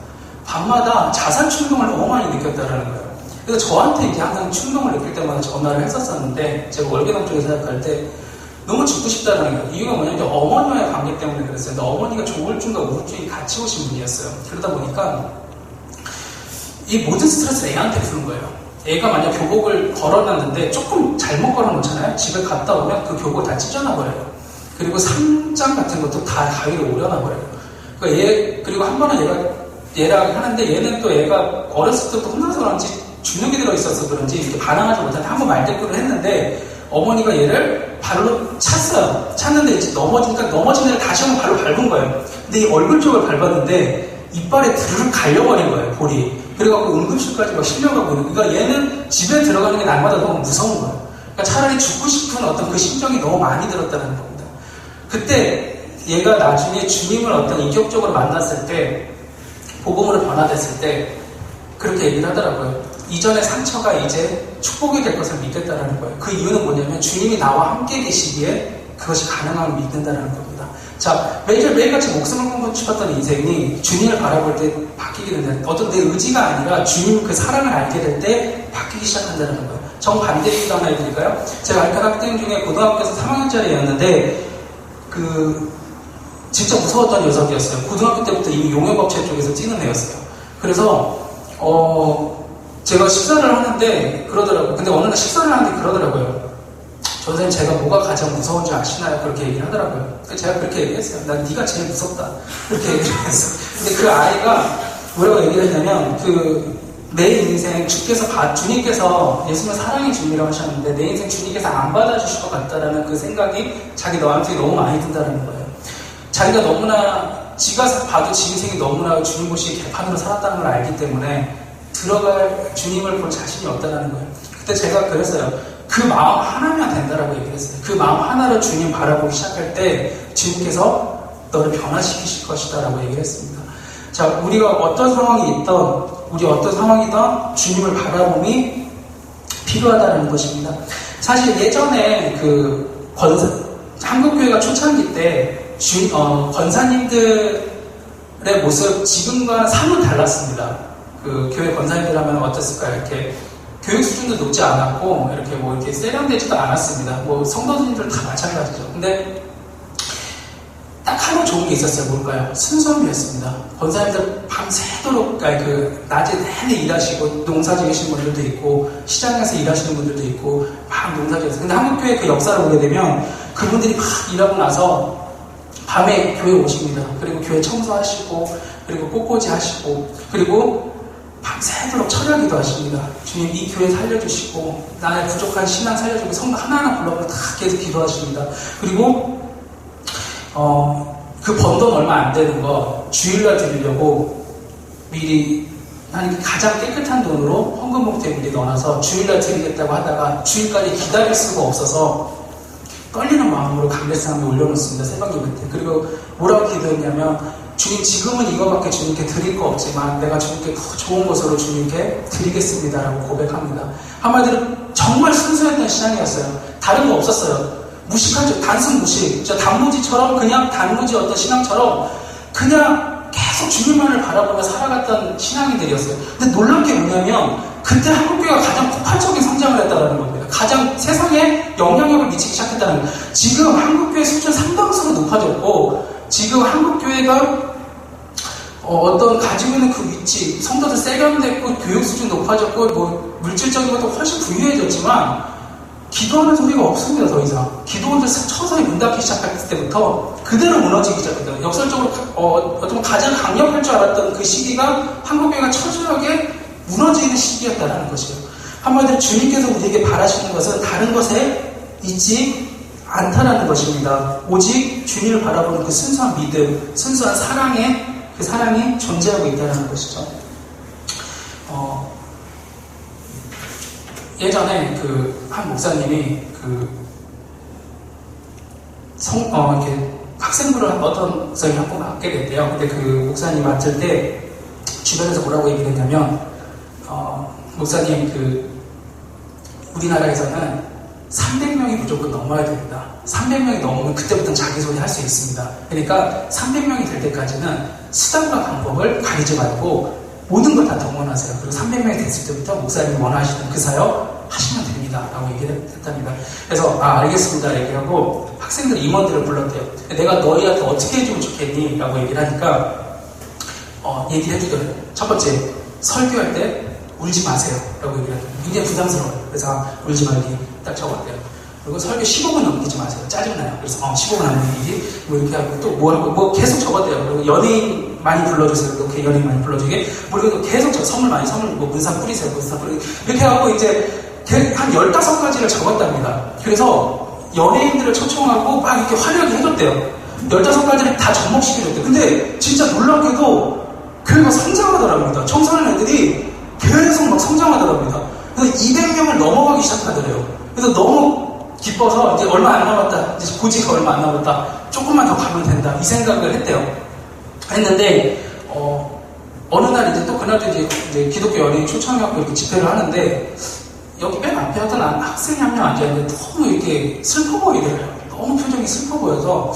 밤마다 자살 충동을 너무 많이 느꼈다라는 거예요. 그래서 저한테 이제 항상 충동을 느낄 때마다 전화를 했었었는데 제가 월계동 쪽에 생각할 때 너무 죽고 싶다는 거예요. 이유가 뭐냐면 어머니와의 관계 때문에 그랬어요. 근데 어머니가 조울증과 우울증이 같이 오신 분이었어요. 그러다 보니까 이 모든 스트레스를 애한테 푸는 거예요. 애가 만약 교복을 걸어놨는데 조금 잘못 걸어놓잖아요. 집에 갔다 오면 그 교복 다 찢어놔버려요. 그리고 상장 같은 것도 다 가위로 오려놔버려요. 그러니까 그리고 한 번은 얘랑 하는데 얘는 또 얘가 어렸을 때부터 혼나서 그런지 주눅이 들어있어서 그런지 이렇게 반항하지 못하는데 한 번 말대꾸를 했는데 어머니가 얘를 발로 찼어요. 찼는데 이제 넘어지는 애를 다시 한번 발로 밟은 거예요. 근데 이 얼굴 쪽을 밟았는데 이빨에 드르륵 갈려버린 거예요, 볼이. 그래갖고 응급실까지 막 실려가고 있는. 그러니까 얘는 집에 들어가는 게 날마다 너무 무서운 거예요. 그러니까 차라리 죽고 싶은 어떤 그 심정이 너무 많이 들었다는 겁니다. 그때 얘가 나중에 주님을 어떤 인격적으로 만났을 때, 복음으로 변화됐을 때 그렇게 얘기를 하더라고요. 이전의 상처가 이제 축복이 될 것을 믿겠다라는 거예요. 그 이유는 뭐냐면 주님이 나와 함께 계시기에 그것이 가능함을 믿는다는 겁니다. 자, 매일같이 목숨을 끊고 싶었던 인생이 주님을 바라볼 때 바뀌게 된다는 거예요. 어떤 내 의지가 아니라 주님 그 사랑을 알게 될 때 바뀌기 시작한다는 거예요. 정반대 얘기도 하나 해드릴까요? 제가 알던 학생 중에 고등학교에서 3학년짜리였는데 진짜 무서웠던 녀석이었어요. 고등학교 때부터 이미 용역업체 쪽에서 뛰는 애였어요. 그래서 제가 식사를 하는데 그러더라고요. 근데 어느 날 식사를 하는데 그러더라고요. 선생님, 제가 뭐가 가장 무서운지 아시나요? 그렇게 얘기를 하더라고요. 제가 그렇게 얘기했어요. 난 네가 제일 무섭다. 그렇게 얘기를 했어요. 근데 그 아이가 뭐라고 얘기를 했냐면 내 인생 주님께서 예수님을 사랑의 주님이라고 하셨는데 내 인생 주님께서 안 받아주실 것 같다라는 그 생각이 자기 마음속에 너무 많이 든다는 거예요. 자기가 지가 봐도 지 인생이 너무나 주님 보시기 개판으로 살았다는 걸 알기 때문에 들어갈 주님을 볼 자신이 없다는 거예요. 그때 제가 그랬어요. 그 마음 하나면 된다라고 얘기를 했어요. 그 마음 하나로 주님 바라보기 시작할 때 주님께서 너를 변화시키실 것이다 라고 얘기를 했습니다. 자, 우리가 어떤 상황이 있든 우리 어떤 상황이든 주님을 바라봄이 필요하다는 것입니다. 사실 예전에 한국교회가 초창기 때 권사님들의 모습 지금과는 사뭇 달랐습니다. 교회 권사님들 하면 어땠을까요? 이렇게 교육 수준도 높지 않았고 이렇게 세련되지도 않았습니다. 성도님들 다 마찬가지죠. 근데 딱 하나 좋은 게 있었어요. 뭘까요? 순수함이었습니다. 권사님들 밤새도록 낮에 내내 일하시고 농사 지으시는 분들도 있고 시장에서 일하시는 분들도 있고 막 농사 지으세요. 근데 한국교회 그 역사를 보게 되면 그분들이 막 일하고 나서 밤에 교회 오십니다. 그리고 교회 청소하시고 그리고 꽃꽂이 하시고 그리고 밤새도록 철야기도 하십니다. 주님 이 교회 살려주시고 나의 부족한 신앙 살려주고 성도 하나하나 불러서 다 계속 기도하십니다. 그리고 그 번 돈 얼마 안 되는 거 주일날 드리려고 미리 가장 깨끗한 돈으로 헌금 봉투에 미리 넣어놔서 주일날 드리겠다고 하다가 주일까지 기다릴 수가 없어서 떨리는 마음으로 감례상에 올려놓습니다. 새벽 예배 때. 그리고 뭐라고 기도했냐면, 주님, 지금은 이거밖에 주님께 드릴 거 없지만 내가 주님께 더 좋은 것으로 주님께 드리겠습니다라고 고백합니다. 한마디로 정말 순수했던 신앙이었어요. 다른 거 없었어요. 무식하죠. 단순 무식. 저 단무지처럼, 그냥 단무지 어떤 신앙처럼 그냥 계속 주님만을 바라보며 살아갔던 신앙인들이었어요. 근데 놀란 게 뭐냐면, 그때 한국교회가 가장 폭발적인 성장을 했다는 겁니다. 가장 세상에 영향력을 미치기 시작했다는 겁니다. 지금 한국교회 수준 상당수로 높아졌고, 지금 한국교회가 어떤 가지고 있는 그 위치, 성도들 세련됐고, 교육 수준 높아졌고, 뭐 물질적인 것도 훨씬 부유해졌지만, 기도하는 소리가 없습니다. 더 이상. 기도원들 서서히 문 닫기 시작할 때부터 그대로 무너지기 시작했다. 역설적으로 어떤 가장 강력할 줄 알았던 그 시기가 한국교회가 처절하게 무너지는 시기였다는 것이에요. 한마디로 주님께서 우리에게 바라시는 것은 다른 것에 있지 않다라는 것입니다. 오직 주님을 바라보는 그 순수한 믿음, 순수한 그 사랑이 존재하고 있다는 것이죠. 예전에 한 목사님이 이렇게 학생부를 어떤 목사님이 한번 맡게 됐대요. 근데 그 목사님 맡을 때 주변에서 뭐라고 얘기를 했냐면, 목사님 우리나라에서는 300명이 무조건 넘어야 됩니다. 300명이 넘으면 그때부터는 자기 소리 할 수 있습니다. 그러니까 300명이 될 때까지는 수단과 방법을 가리지 말고 모든 걸 다 동원하세요. 그리고 300명이 됐을 때부터 목사님이 원하시는 그 사역 하시면 됩니다. 라고 얘기를 했답니다. 그래서 알겠습니다. 얘기하고 학생들 임원들을 불렀대요. 내가 너희한테 어떻게 해주면 좋겠니? 라고 얘기를 하니까 얘기를 해주더래요. 첫 번째, 설교할 때 울지 마세요. 라고 얘기를 하더라고요. 굉장히 부담스러워요. 그래서 울지 말기 딱 적었대요. 그리고 설교 15분 넘기지 마세요. 짜증나요. 그래서 15분 안 넘기기. 뭐 이렇게 하고 또 뭐 계속 적었대요. 그리고 연예인 많이 불러주세요. 이렇게 연예인 많이 불러주게. 그리고 계속 선물 뭐 문상 뿌리세요. 문상 뿌리세요. 이렇게 하고 이제 한 15가지를 적었답니다. 그래서 연예인들을 초청하고 막 이렇게 화려하게 해줬대요. 15가지를 다 접목시켜줬대요. 근데 진짜 놀랍게도 교회가 성장하더랍니다. 청소년 애들이 계속 막 성장하더랍니다. 그래서 200명을 넘어가기 시작하더래요. 그래서 너무 기뻐서 이제 얼마 안 남았다. 이제 고지가 얼마 안 남았다. 조금만 더 가면 된다. 이 생각을 했는데, 어느 날 이제 또 그날도 이제 기독교 연예인 초청해갖고 이렇게 집회를 하는데, 여기 맨 앞에 어떤 학생이 한 명 앉아있는데 너무 이렇게 슬퍼 보이더라고요. 너무 표정이 슬퍼 보여서,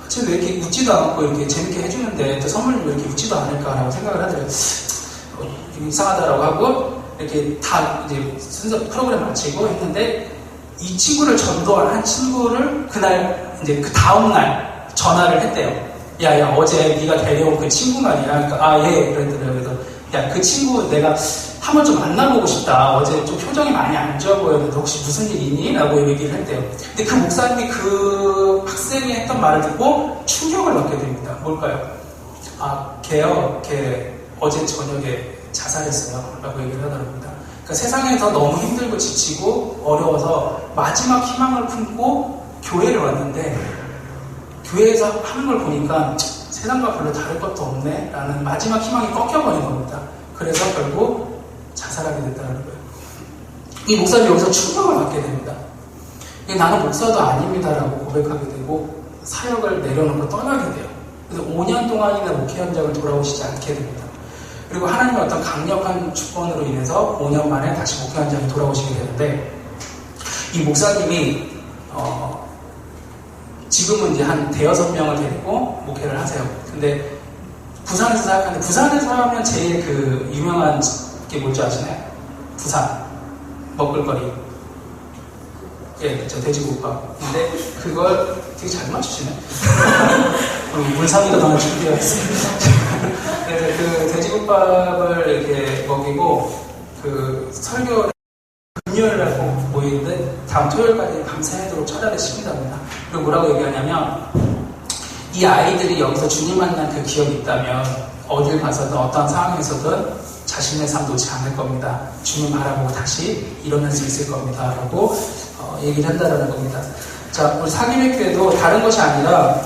쟤 왜 이렇게 웃지도 않고 이렇게 재밌게 해주는데, 또 선물을 왜 이렇게 웃지도 않을까라고 생각을 하더라고요. 좀 이상하다라고 하고, 이렇게 다 이제 순서 프로그램 마치고 했는데, 이 친구를 전도한 한 친구를 그날 이제 그 다음날 전화를 했대요. 야 어제 네가 데려온 그 친구가 아니라, 그러니까 예 그랬더래요. 그래서 야 그 친구 내가 한번 좀 만나보고 싶다. 어제 좀 표정이 많이 안 좋아 보였는데 혹시 무슨 일 있니? 라고 얘기를 했대요. 근데 그 목사님이 그 학생이 했던 말을 듣고 충격을 받게 됩니다. 뭘까요? 걔 어제 저녁에 자살했어요. 라고 얘기를 하더랍니다. 그러니까 세상에서 너무 힘들고 지치고 어려워서 마지막 희망을 품고 교회를 왔는데, 교회에서 하는 걸 보니까 세상과 별로 다를 것도 없네 라는 마지막 희망이 꺾여버린 겁니다. 그래서 결국 자살하게 됐다는 거예요. 이 목사님이 여기서 충격을 받게 됩니다. 나는 목사도 아닙니다라고 고백하게 되고 사역을 내려놓고 떠나게 돼요. 그래서 5년 동안이나 목회 현장을 돌아오시지 않게 됩니다. 그리고 하나님의 어떤 강력한 주권으로 인해서 5년 만에 다시 목회 현장에 돌아오시게 되는데, 이 목사님이 지금은 이제 한 5-6명을 데리고 목회를 하세요. 근데 부산에서 사역하는데, 부산에서 하면 제일 그 유명한 게 뭔지 아시나요? 부산 먹을거리. 예, 그쵸, 돼지국밥. 근데 그걸 되게 잘 맞추시네. 물상이가 너무 준비되어 있습니다. 그래서 그 돼지국밥을 이렇게 먹이고, 그 설교 금요일날 모이는데 다음 토요일까지 밤새도록 철야를 시킨답니다. 그리고 뭐라고 얘기하냐면, 이 아이들이 여기서 주님 만난 그 기억이 있다면 어딜 가서든 어떤 상황에서든 자신의 삶 놓지 않을 겁니다. 주님 바라보고 다시 일어날 수 있을 겁니다. 라고 얘기를 한다는 겁니다. 자, 우리 사김의 교회도 다른 것이 아니라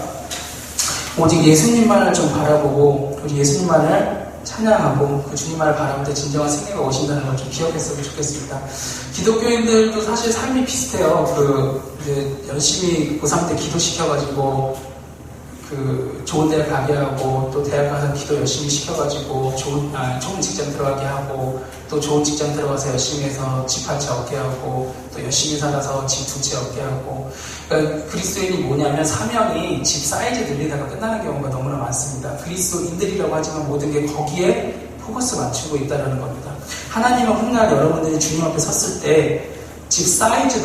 오직 예수님만을 좀 바라보고 우리 예수님만을 찬양하고 그 주님만을 바라볼 때 진정한 승리가 오신다는 걸 좀 기억했으면 좋겠습니다. 기독교인들도 사실 삶이 비슷해요. 이제 열심히 고3 때 기도시켜가지고 좋은 대학 가게 하고, 또 대학 가서 기도 열심히 시켜가지고 좋은 직장 들어가게 하고, 또 좋은 직장 들어가서 열심히 해서 집 한 채 얻게 하고, 또 열심히 살아서 집 두 채 얻게 하고. 그러니까 그리스도인이 뭐냐면 사명이 집 사이즈 늘리다가 끝나는 경우가 너무나 많습니다. 그리스도인들이라고 하지만 모든 게 거기에 포커스 맞추고 있다는 겁니다. 하나님은 훗날 여러분들이 주님 앞에 섰을 때 집 사이즈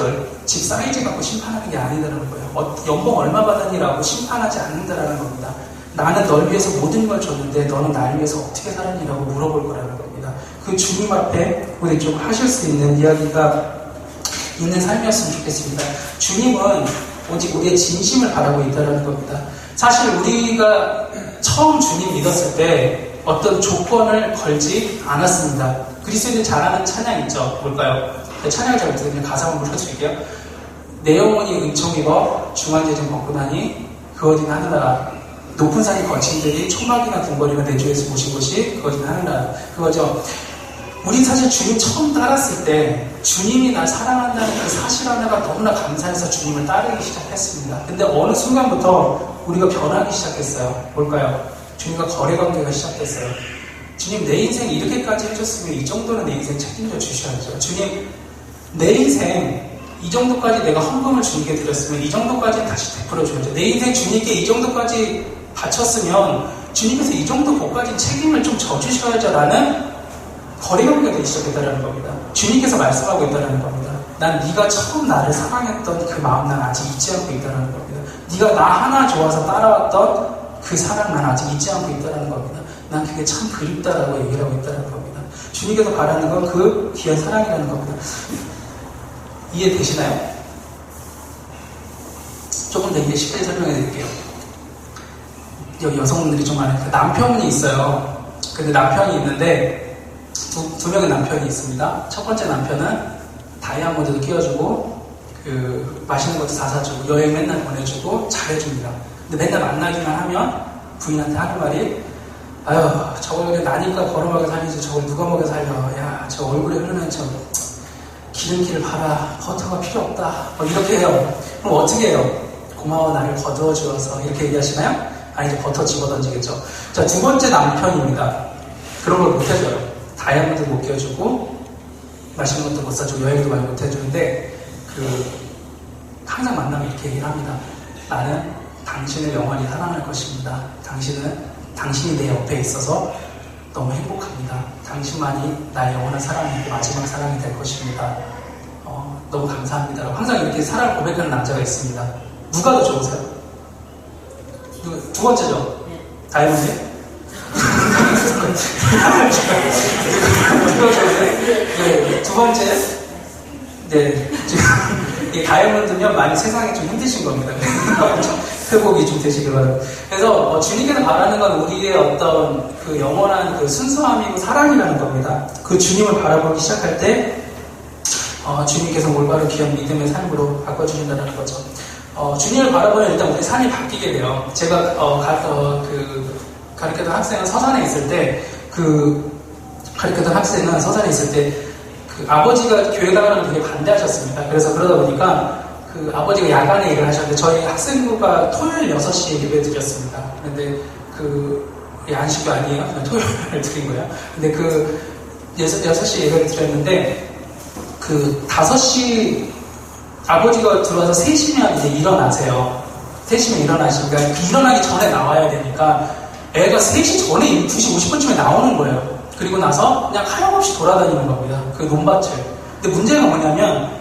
갖고 심판하는 게 아니라는 거예요. 연봉 얼마 받았니라고 심판하지 않는다라는 겁니다. 나는 널 위해서 모든 걸 줬는데 너는 날 위해서 어떻게 살았니라고 물어볼 거라는 겁니다. 그 주님 앞에 우리 좀 하실 수 있는 이야기가 있는 삶이었으면 좋겠습니다. 주님은 오직 우리의 진심을 바라고 있다는 겁니다. 사실 우리가 처음 주님 믿었을 때 어떤 조건을 걸지 않았습니다. 그리스도인들 잘 아는 찬양 있죠? 뭘까요? 찬양을 잘 못해서 그냥 가사 한번 불러드릴게요. 내 영혼이 은총입어 중환제좀 벗고 나니 그 어디는 하늘나라. 높은 산이 거친들이 초막이나 등거리가 내 주에서 모신 곳이 그 어디는 하늘나라. 그거죠. 우린 사실 주님 처음 따랐을 때 주님이 날 사랑한다는 그 사실 하나가 너무나 감사해서 주님을 따르기 시작했습니다. 근데 어느 순간부터 우리가 변하기 시작했어요. 뭘까요? 주님과 거래관계가 시작됐어요. 주님 내 인생 이렇게까지 해줬으면 이 정도는 내 인생 책임져 주셔야죠. 주님 내 인생 이 정도까지 내가 헌금을 주님께 드렸으면 이 정도까지는 다시 베풀어 줘야죠. 내 인생 주님께 이 정도까지 바쳤으면 주님께서 이 정도 것까지 책임을 좀 져주셔야죠 라는 거래관계가 되기 시작했다는 겁니다. 주님께서 말씀하고 있다는 겁니다. 난 네가 처음 나를 사랑했던 그 마음 난 아직 잊지 않고 있다는 겁니다. 네가 나 하나 좋아서 따라왔던 그 사랑 난 아직 잊지 않고 있다는 겁니다. 난 그게 참 그립다라고 얘기를 하고 있다는 겁니다. 주님께서 바라는 건 그 귀한 사랑이라는 겁니다. 이해되시나요? 조금 더 이해 쉽게 설명해 드릴게요. 여기 여성분들이 좀 많으니까 남편이 있어요. 근데 남편이 있는데 두 명의 남편이 있습니다. 첫 번째 남편은 다이아몬드도 끼워주고 맛있는 것도 다 사주고 여행 맨날 보내주고 잘해줍니다. 근데 맨날 만나기만 하면 부인한테 하는 말이 아유 저걸 나니까 걸어가게 살리지 저걸 누가 먹여 살려. 야 저 얼굴에 흐르는 저 기름기를 봐라. 버터가 필요 없다. 이렇게 해요. 그럼 어떻게 해요? 고마워 나를 거두어 주어서 이렇게 얘기하시나요? 아니 이제 버터 집어 던지겠죠. 자, 두 번째 남편입니다. 그런 걸 못 해줘요. 다이아몬드 못 끼워주고 맛있는 것도 못 사주고 여행도 많이 못 해주는데 항상 만나면 이렇게 얘기를 합니다. 나는 당신을 영원히 사랑할 것입니다. 당신이 내 옆에 있어서 너무 행복합니다. 당신만이 나의 영원한 사랑이고 마지막 사랑이 될 것입니다. 너무 감사합니다. 항상 이렇게 사랑을 고백하는 남자가 있습니다. 누가 더 좋으세요? 두 번째죠? 다이아몬드? 네, 두 번째. 네, 지금 다이아몬드면 많이 세상에 좀 힘드신 겁니다. 회복이 좀 되시길 바랍니다. 그래서 주님께서 바라는 건 우리의 어떤 그 영원한 그 순수함이고 사랑이라는 겁니다. 그 주님을 바라보기 시작할 때 주님께서 올바른 귀한 믿음의 삶으로 바꿔주신다는 거죠. 주님을 바라보면 일단 우리 삶이 바뀌게 돼요. 제가 가르쳤던 학생은 서산에 있을 때 아버지가 교회 나가는 걸 되게 반대하셨습니다. 그래서 그러다 보니까 아버지가 야간에 일을 하셨는데 저희 학생부가 토요일 6시에 예배 드렸습니다. 근데 안식교 아니에요? 그냥 토요일을 드린 거예요. 근데 6시에 예배를 드렸는데 5시 아버지가 들어와서 3시면 이제 일어나세요. 3시면 일어나시니까 일어나기 전에 나와야 되니까 애가 3시 전에 2시 50분쯤에 나오는 거예요. 그리고 나서 그냥 하염없이 돌아다니는 겁니다. 그 논밭을. 근데 문제가 뭐냐면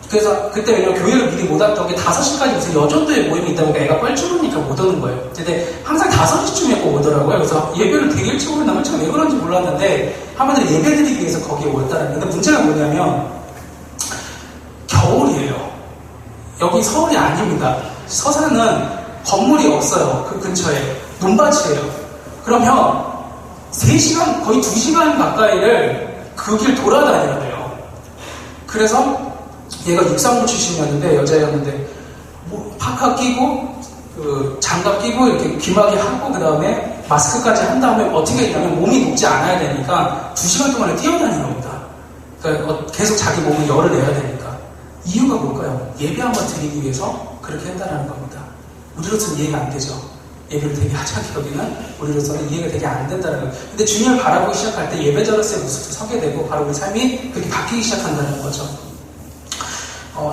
그래서 그때 왜냐면 교회를 미리 못 왔던 게 5시까지 무슨 여전도에 모임이 있다 보니까 애가 뻘쭘하니까 못 오는 거예요. 근데 항상 5시쯤에 꼭 오더라고요. 그래서 예배를 되게 일찍 오는 나면 제가 왜 그런지 몰랐는데 한번들 예배 드리기 위해서 거기에 왔다는. 근데 문제가 뭐냐면 겨울이에요. 여기 서울이 아닙니다. 서산은 건물이 없어요. 그 근처에. 논밭이에요. 그러면 3시간, 거의 2시간 가까이를 그 길 돌아다녀야 돼요. 그래서 얘가 육상부 출신이었는데 여자였는데 파카 끼고 장갑 끼고 이렇게 귀마개 하고 그 다음에 마스크까지 한 다음에 어떻게 했냐면 몸이 녹지 않아야 되니까 2시간 동안에 뛰어다니는 겁니다. 그러니까 계속 자기 몸을 열을 내야 되니까. 이유가 뭘까요? 예배 한번 드리기 위해서 그렇게 했다는 겁니다. 우리로서는 이해가 안 되죠. 예배를 되게 하찮게 여기는 우리로서는 이해가 되게 안 된다는 거예요. 근데 주님을 바라보기 시작할 때 예배자로서의 모습도 서게 되고 바로 우리 삶이 그렇게 바뀌기 시작한다는 거죠.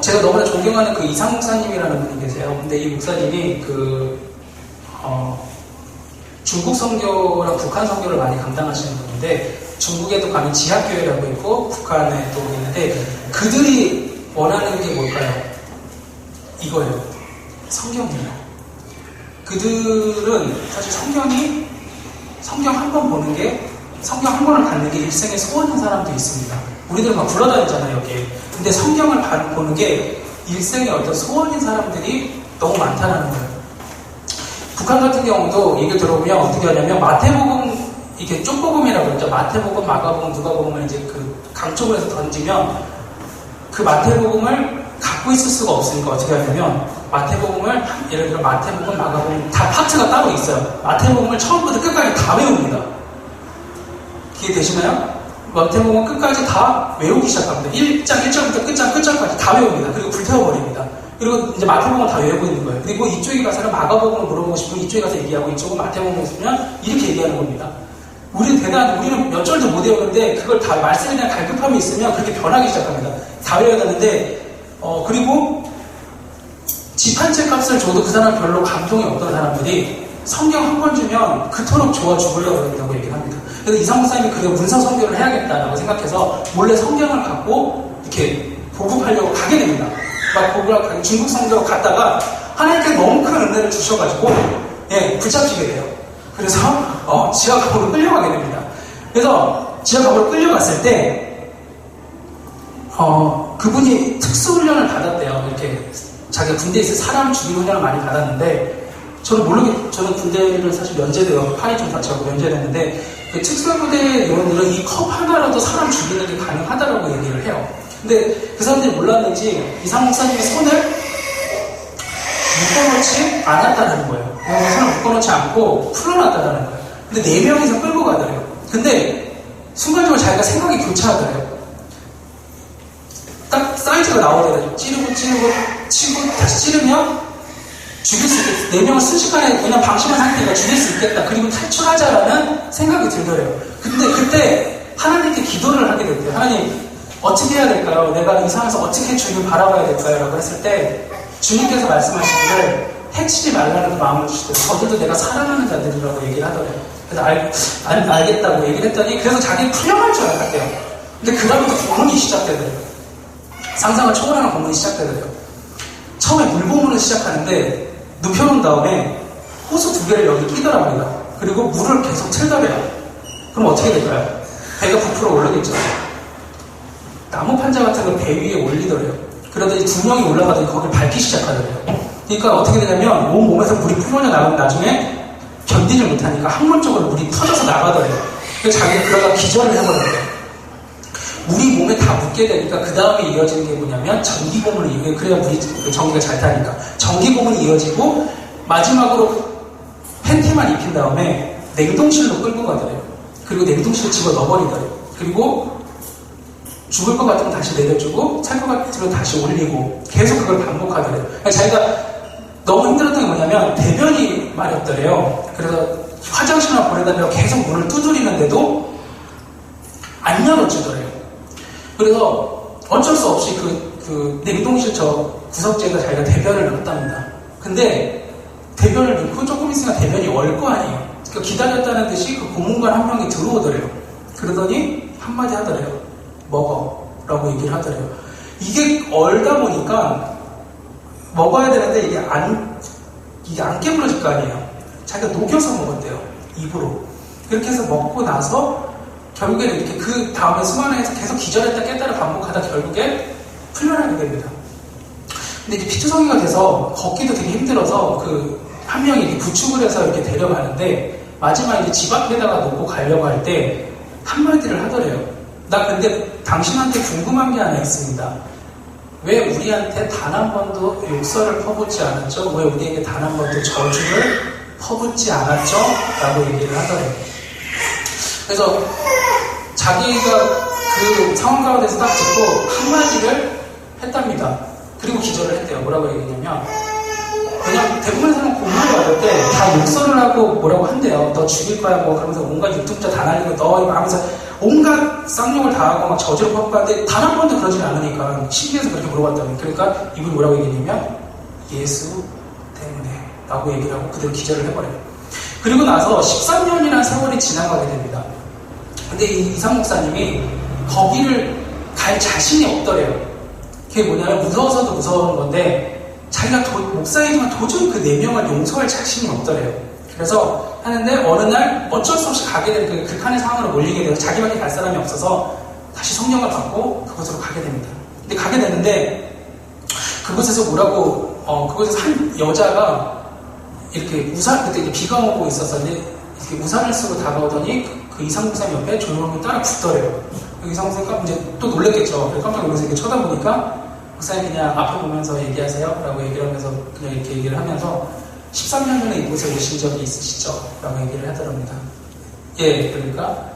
제가 너무나 존경하는 그 이상 목사님이라는 분이 계세요. 근데 이 목사님이 중국 선교랑 북한 선교를 많이 감당하시는 분인데 중국에도 가면 지하교회라고 있고 북한에 또 있는데 그들이 원하는 게 뭘까요? 이거예요. 성경이에요. 그들은 사실 성경 한 번 보는 게 성경 한 권을 갖는 게 일생의 소원인 사람도 있습니다. 우리들 막 굴러다니잖아요 여기. 근데 성경을 보는 게 일생의 어떤 소원인 사람들이 너무 많다는 거예요. 북한 같은 경우도 얘기 들어보면 어떻게 하냐면 마태복음 이게 쪽복음이라고 그러죠. 마태복음, 마가복음, 누가복음을 이제 그 강쪽으로 해서 던지면 그 마태복음을 갖고 있을 수가 없으니까 어떻게 하냐면 마태복음을 예를 들어 마태복음, 마가복음 다 파트가 따로 있어요. 마태복음을 처음부터 끝까지 다 외웁니다. 이해되시나요? 마태복음 끝까지 다 외우기 시작합니다. 1장 1절부터 끝장까지 다 외웁니다. 그리고 불태워버립니다. 그리고 이제 마태복음을 다 외우고 있는 거예요. 그리고 이쪽에 가서는 마가복음을 물어보고 싶으면 이쪽에 가서 얘기하고 이쪽은 마태복음을 있으면 이렇게 얘기하는 겁니다. 우리는 몇 절도 못 외우는데 그걸 다 말씀에 대한 갈급함이 있으면 그렇게 변하기 시작합니다. 다 외워야 되는데 그리고 집 한 채 값을 줘도 그 사람 별로 감동이 없던 사람들이 성경 한 권 주면 그토록 좋아 죽으려고 그런다고 얘기를 합니다. 그래서 이상 목사님이 그래 문서 선교를 해야겠다라고 생각해서 몰래 성경을 갖고 이렇게 보급하려고 가게 됩니다. 막 보급하려고 중국 성교 갔다가 하나님께 너무 큰 은혜를 주셔가지고 붙잡히게 돼요. 그래서 지하 감옥으로 끌려가게 됩니다. 그래서 지하 감옥으로 끌려갔을 때 그분이 특수훈련을 받았대요. 이렇게 자기가 군대에 있을 사람 죽이는 훈련을 많이 받았는데 저는 군대를 사실 면제돼요. 팔이 좀 다쳐서 면제됐는데 그 특수부대 요원들은 이 컵 하나라도 사람 죽이는 게 가능하다라고 얘기를 해요. 근데 그 사람들이 몰랐는지 이상 목사님의 손을 묶어놓지 않았다는 거예요. 손을 묶어놓지 않고 풀어놨다는 거예요. 근데 4명이서 끌고 가더래요. 근데 순간적으로 자기가 생각이 교차하더래요. 딱 사이즈가 나오더래요. 찌르고 치고 다시 찌르면 죽일 수 있겠다. 4명을 순식간에 그냥 방심한 상태니까 죽일 수 있겠다. 그리고 탈출하자라는 생각이 들더래요. 근데 그때 하나님께 기도를 하게 됐대요. 하나님 어떻게 해야 될까요? 내가 이 상황에서 어떻게 주님을 바라봐야 될까요? 라고 했을 때 주님께서 말씀하시기를 해치지 말라는 그 마음을 주시더래요. 저들도 내가 사랑하는 자들이라고 얘기를 하더래요. 그래서 알겠다고 얘기를 했더니 그래서 자기는 풀려갈 줄 알았대요. 근데 그 다음부터 고문이 시작되더래요. 상상을 초월하는 고문이 시작되더래요. 처음에 물고문을 시작하는데 눕혀놓은 다음에 호수 2개를 여기 끼더랍니다. 그리고 물을 계속 틀더래요. 그럼 어떻게 될까요? 배가 부풀어 오르겠죠. 나무 판자 같은 걸 배 위에 올리더래요. 그러더니 2명이 올라가더니 거기를 밟기 시작하더래요. 그러니까 어떻게 되냐면 몸에서 물이 풀어져 나가면 나중에 견디지 못하니까 항문적으로 물이 터져서 나가더래요. 그래서 자기가 그러다가 기절을 해버렸대요. 물이 몸에 다 묻게 되니까 그 다음에 이어지는 게 뭐냐면 전기고문을 그래야 물이 전기가 잘 타니까 전기고문이 이어지고 마지막으로 팬티만 입힌 다음에 냉동실로 끌고 가더래요. 그리고 냉동실에 집어 넣어버리더래요. 그리고 죽을 것 같으면 다시 내려주고 살 것 같으면 다시 올리고 계속 그걸 반복하더래요. 그러니까 자기가 너무 힘들었던 게 뭐냐면 대변이 마렵더래요. 그래서 화장실만 보내달라고 계속 문을 두드리는데도 안 열어주더래요. 그래서 어쩔 수 없이 그 냉동실 저 구석지에다 자기가 대변을 넣었답니다. 근데 대변을 넣고 조금 있으면 대변이 얼 거 아니에요. 그러니까 기다렸다는 듯이 그 고문관 한 명이 들어오더래요. 그러더니 한마디 하더래요. 먹어 라고 얘기를 하더래요. 이게 얼다 보니까 먹어야 되는데 이게 안 깨물어질 거 아니에요. 자기가 녹여서 먹었대요. 입으로. 그렇게 해서 먹고 나서 결국에는 이렇게 그 다음에 수만회에서 계속 기절했다 깼다를 반복하다 결국에 풀려나게 됩니다. 근데 이제 피투성이가 돼서 걷기도 되게 힘들어서 그 한 명이 이렇게 부축을 해서 이렇게 데려가는데 마지막에 이제 집 앞에다가 놓고 가려고 할 때 한마디를 하더래요. 나 근데 당신한테 궁금한 게 하나 있습니다. 왜 우리한테 단 한 번도 욕설을 퍼붓지 않았죠? 왜 우리에게 단 한 번도 저주를 퍼붓지 않았죠? 라고 얘기를 하더래요. 그래서 자기가 그 상황 가운데서 딱 듣고 한마디를 했답니다. 그리고 기절을 했대요. 뭐라고 얘기했냐면, 그냥 대부분의 사람은 고문을 받을 때 다 욕설을 하고 뭐라고 한대요. 너 죽일 거야 뭐 그러면서 온갖 유튜브자 다 날리고 너 하면서 온갖 쌍욕을 다 하고 막 저주를 퍼붓는데 단 한 번도 그러진 않으니까 신기해서 그렇게 물어봤다고. 그러니까 이분이 뭐라고 얘기했냐면 예수 때문에 라고 얘기를 하고 그대로 기절을 해버려요. 그리고 나서 13년이라는 세월이 지나가게 됩니다. 근데 이 이상 목사님이 거기를 갈 자신이 없더래요. 그게 뭐냐면 무서워서도 무서운 건데 자기가 목사이지만 도저히 그 4명을 용서할 자신이 없더래요. 그래서 하는데 어느 날 어쩔 수 없이 가게 된 그 극한의 상황으로 몰리게 돼서 자기밖에 갈 사람이 없어서 다시 성령을 받고 그곳으로 가게 됩니다. 근데 가게 됐는데 그곳에서 그곳에서 한 여자가 이렇게 그때 이제 비가 오고 있었는데 이렇게 우산을 쓰고 다가오더니 그 이상 목사님 옆에 조용히 따라 붙더래요. 이상 목사님이 이제 또 놀랬겠죠. 깜짝 놀라서 이렇게 쳐다보니까 목사님 그냥 앞에 보면서 얘기하세요 라고 얘기를 하면서 그냥 이렇게 얘기를 하면서 13년 전에 이곳에 오신 적이 있으시죠? 라고 얘기를 하더랍니다. 예, 그러니까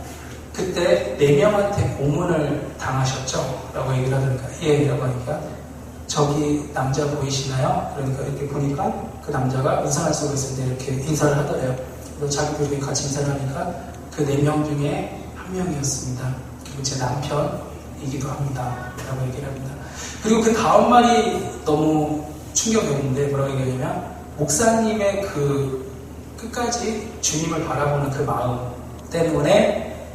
그때 4명한테 고문을 당하셨죠? 라고 얘기를 하더니까 예, 라고 하니까 저기 남자 보이시나요? 그러니까 이렇게 보니까 그 남자가 우산을 쓰고 있을 때 이렇게 인사를 하더래요. 그래서 자기들이 같이 인사를 하니까 그 4명 중에 한 명이었습니다. 그리고 제 남편이기도 합니다. 라고 얘기를 합니다. 그리고 그 다음 말이 너무 충격이었는데 뭐라고 얘기하냐면 목사님의 그 끝까지 주님을 바라보는 그 마음 때문에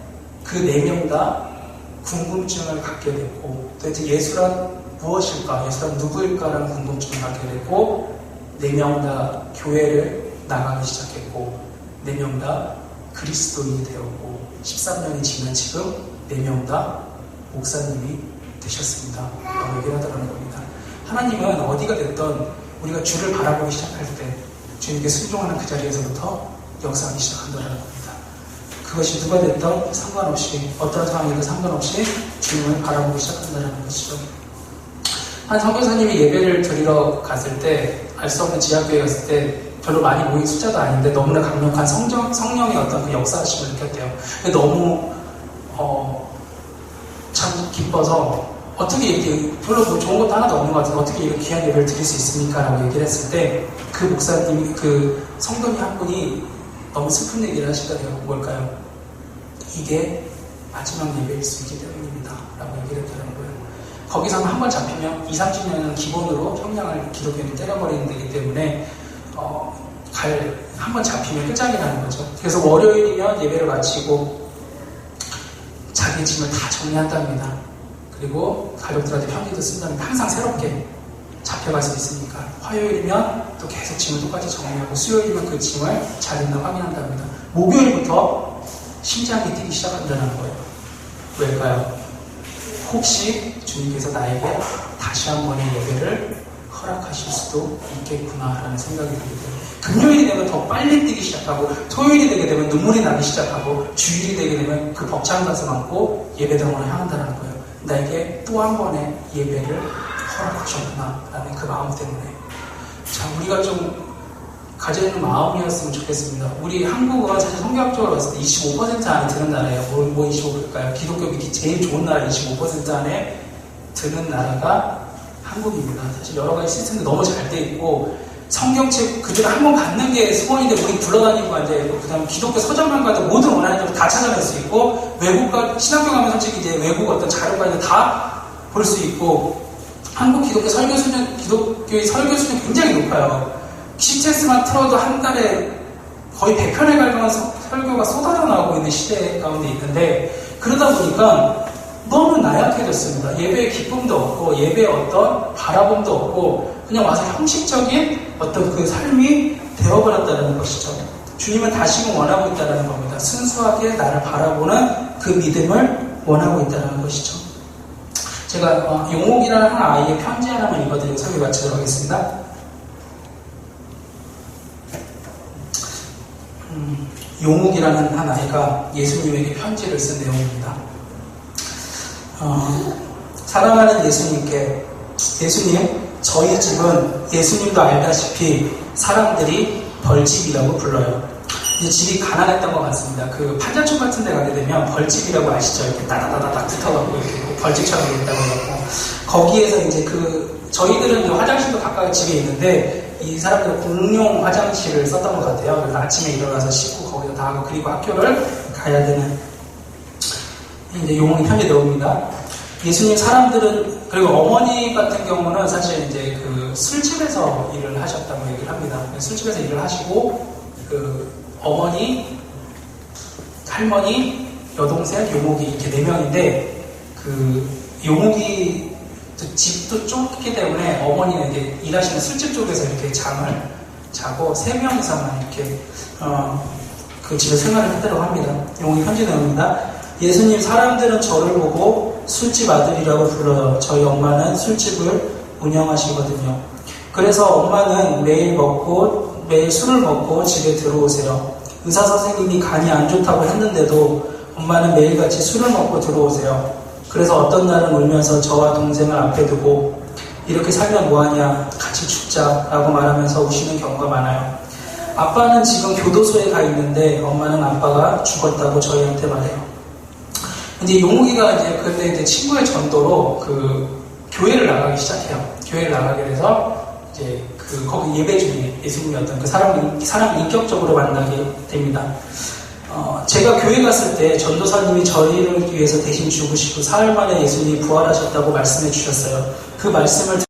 그 4명 다 궁금증을 갖게 됐고 도대체 예수란 무엇일까? 예수란 누구일까라는 궁금증을 갖게 됐고 4명 다 교회를 나가기 시작했고 4명 다 그리스도인이 되었고 13년이 지난 지금 4명 다 목사님이 되셨습니다. 라고 얘기를 하더라는 겁니다. 하나님은 어디가 됐던 우리가 주를 바라보기 시작할 때 주님께 순종하는 그 자리에서부터 역사하기 시작한다는 겁니다. 그것이 누가 됐던 상관없이 어떤 상황에도 상관없이 주님을 바라보기 시작한다는 것이죠. 한 선교사님이 예배를 드리러 갔을 때 알 수 없는 지하교회 갔을 때 별로 많이 모인 숫자도 아닌데 너무나 강력한 성령의 어떤 그 역사하심을 느꼈대요. 근데 너무 참 기뻐서 어떻게 이렇게 별로 뭐 좋은 것도 하나도 없는 것 같아서 어떻게 이렇게 귀한 예배를 드릴 수 있습니까? 라고 얘기를 했을 때 그 목사님이 그 성도님 한 분이 너무 슬픈 얘기를 하시더래요. 뭘까요? 이게 마지막 예배일 수 있기 때문입니다. 라고 얘기를 했다는 거예요. 거기서는 한 번 잡히면 20, 30년은 기본으로 형량을 기독교인을 때려버리는 데기 때문에 한 번 잡히면 끝장이라는 거죠. 그래서 월요일이면 예배를 마치고 자기 짐을 다 정리한답니다. 그리고 가족들한테 편지도 쓴다면 항상 새롭게 잡혀갈 수 있으니까 화요일이면 또 계속 짐을 똑같이 정리하고 수요일이면 그 짐을 잘 있나 확인한답니다. 목요일부터 심장이 뛰기 시작한다는 거예요. 왜일까요? 혹시 주님께서 나에게 다시 한 번의 예배를 허락하실 수도 있겠구나라는 생각이 들게 돼요. 금요일이 되면 더 빨리 뛰기 시작하고 토요일이 되게 되면 눈물이 나기 시작하고 주일이 되게 되면 그 벅찬 가슴 안고 예배당으로 향한다는 거예요. 나에게 또 한 번의 예배를 허락하셨구나라는 그 마음 때문에 자 우리가 좀 가지고 있는 마음이었으면 좋겠습니다. 우리 한국은 사실 성경학적으로 봤을 때 25% 안에 드는 나라예요. 뭐 25%일까요? 기독교 믿기 제일 좋은 나라 25% 안에 드는 나라가 한국입니다. 사실 여러 가지 시스템도 너무 잘 돼 있고 성경책 그대로 한 번 갖는 게 소원인데 우리 굴러다니고 앉아있고 그 다음에 기독교 서점만 가도 모든 원하는 대로 다 찾아낼 수 있고 외국과 신학교 가면 솔직히 이제 외국 어떤 자료가 다 볼 수 있고 한국 기독교 설교 수준 기독교의 설교 수준이 굉장히 높아요. CTS만 틀어도 한 달에 거의 100편에 가까운 설교가 쏟아져 나오고 있는 시대 가운데 있는데 그러다 보니까 너무 나약해졌습니다. 예배의 기쁨도 없고 예배의 어떤 바라봄도 없고 그냥 와서 형식적인 어떤 그 삶이 되어버렸다는 것이죠. 주님은 다시금 원하고 있다는 겁니다. 순수하게 나를 바라보는 그 믿음을 원하고 있다는 것이죠. 제가 용옥이라는 한 아이의 편지 하나만 읽어드리고 설교 마치도록 하겠습니다. 용옥이라는 한 아이가 예수님에게 편지를 쓴 내용입니다. 사랑하는 예수님께 예수님, 저희 집은 예수님도 알다시피 사람들이 벌집이라고 불러요. 이제 집이 가난했던 것 같습니다. 그 판자촌 같은 데 가게 되면 벌집이라고 아시죠? 이렇게 따다다다닥 붙어갖고 이렇게 벌집처럼 있다고 해갖고 거기에서 이제 저희들은 이제 화장실도 각각 집에 있는데 이 사람들은 공용 화장실을 썼던 것 같아요. 그래서 아침에 일어나서 씻고 거기서 다 하고 그리고 학교를 가야 되는 이제 용어이 편지 내용입니다. 예수님 사람들은 그리고 어머니 같은 경우는 사실 이제 그 술집에서 일을 하셨다고 얘기를 합니다. 술집에서 일을 하시고 그 어머니, 할머니, 여동생, 요목이 이렇게 4명인데 그 요목이 집도 좁기 때문에 어머니는 이제 일하시는 술집 쪽에서 이렇게 잠을 자고 3명이서만 이렇게 그 집에 생활을 했다고 합니다. 요목이 편지 내용입니다. 예수님 사람들은 저를 보고 술집 아들이라고 불러요. 저희 엄마는 술집을 운영하시거든요. 그래서 엄마는 매일 술을 먹고 집에 들어오세요. 의사 선생님이 간이 안 좋다고 했는데도 엄마는 매일같이 술을 먹고 들어오세요. 그래서 어떤 날은 울면서 저와 동생을 앞에 두고 이렇게 살면 뭐하냐 같이 죽자라고 말하면서 우시는 경우가 많아요. 아빠는 지금 교도소에 가 있는데 엄마는 아빠가 죽었다고 저희한테 말해요. 이제 용욱이가 이제 그때 이제 친구의 전도로 그 교회를 나가기 시작해요. 교회를 나가게 돼서 이제 거기 예배 중에 예수님이 어떤 그 사람을 인격적으로 만나게 됩니다. 제가 교회 갔을 때 전도사님이 저희를 위해서 대신 죽으시고 사흘 만에 예수님이 부활하셨다고 말씀해 주셨어요. 그 말씀을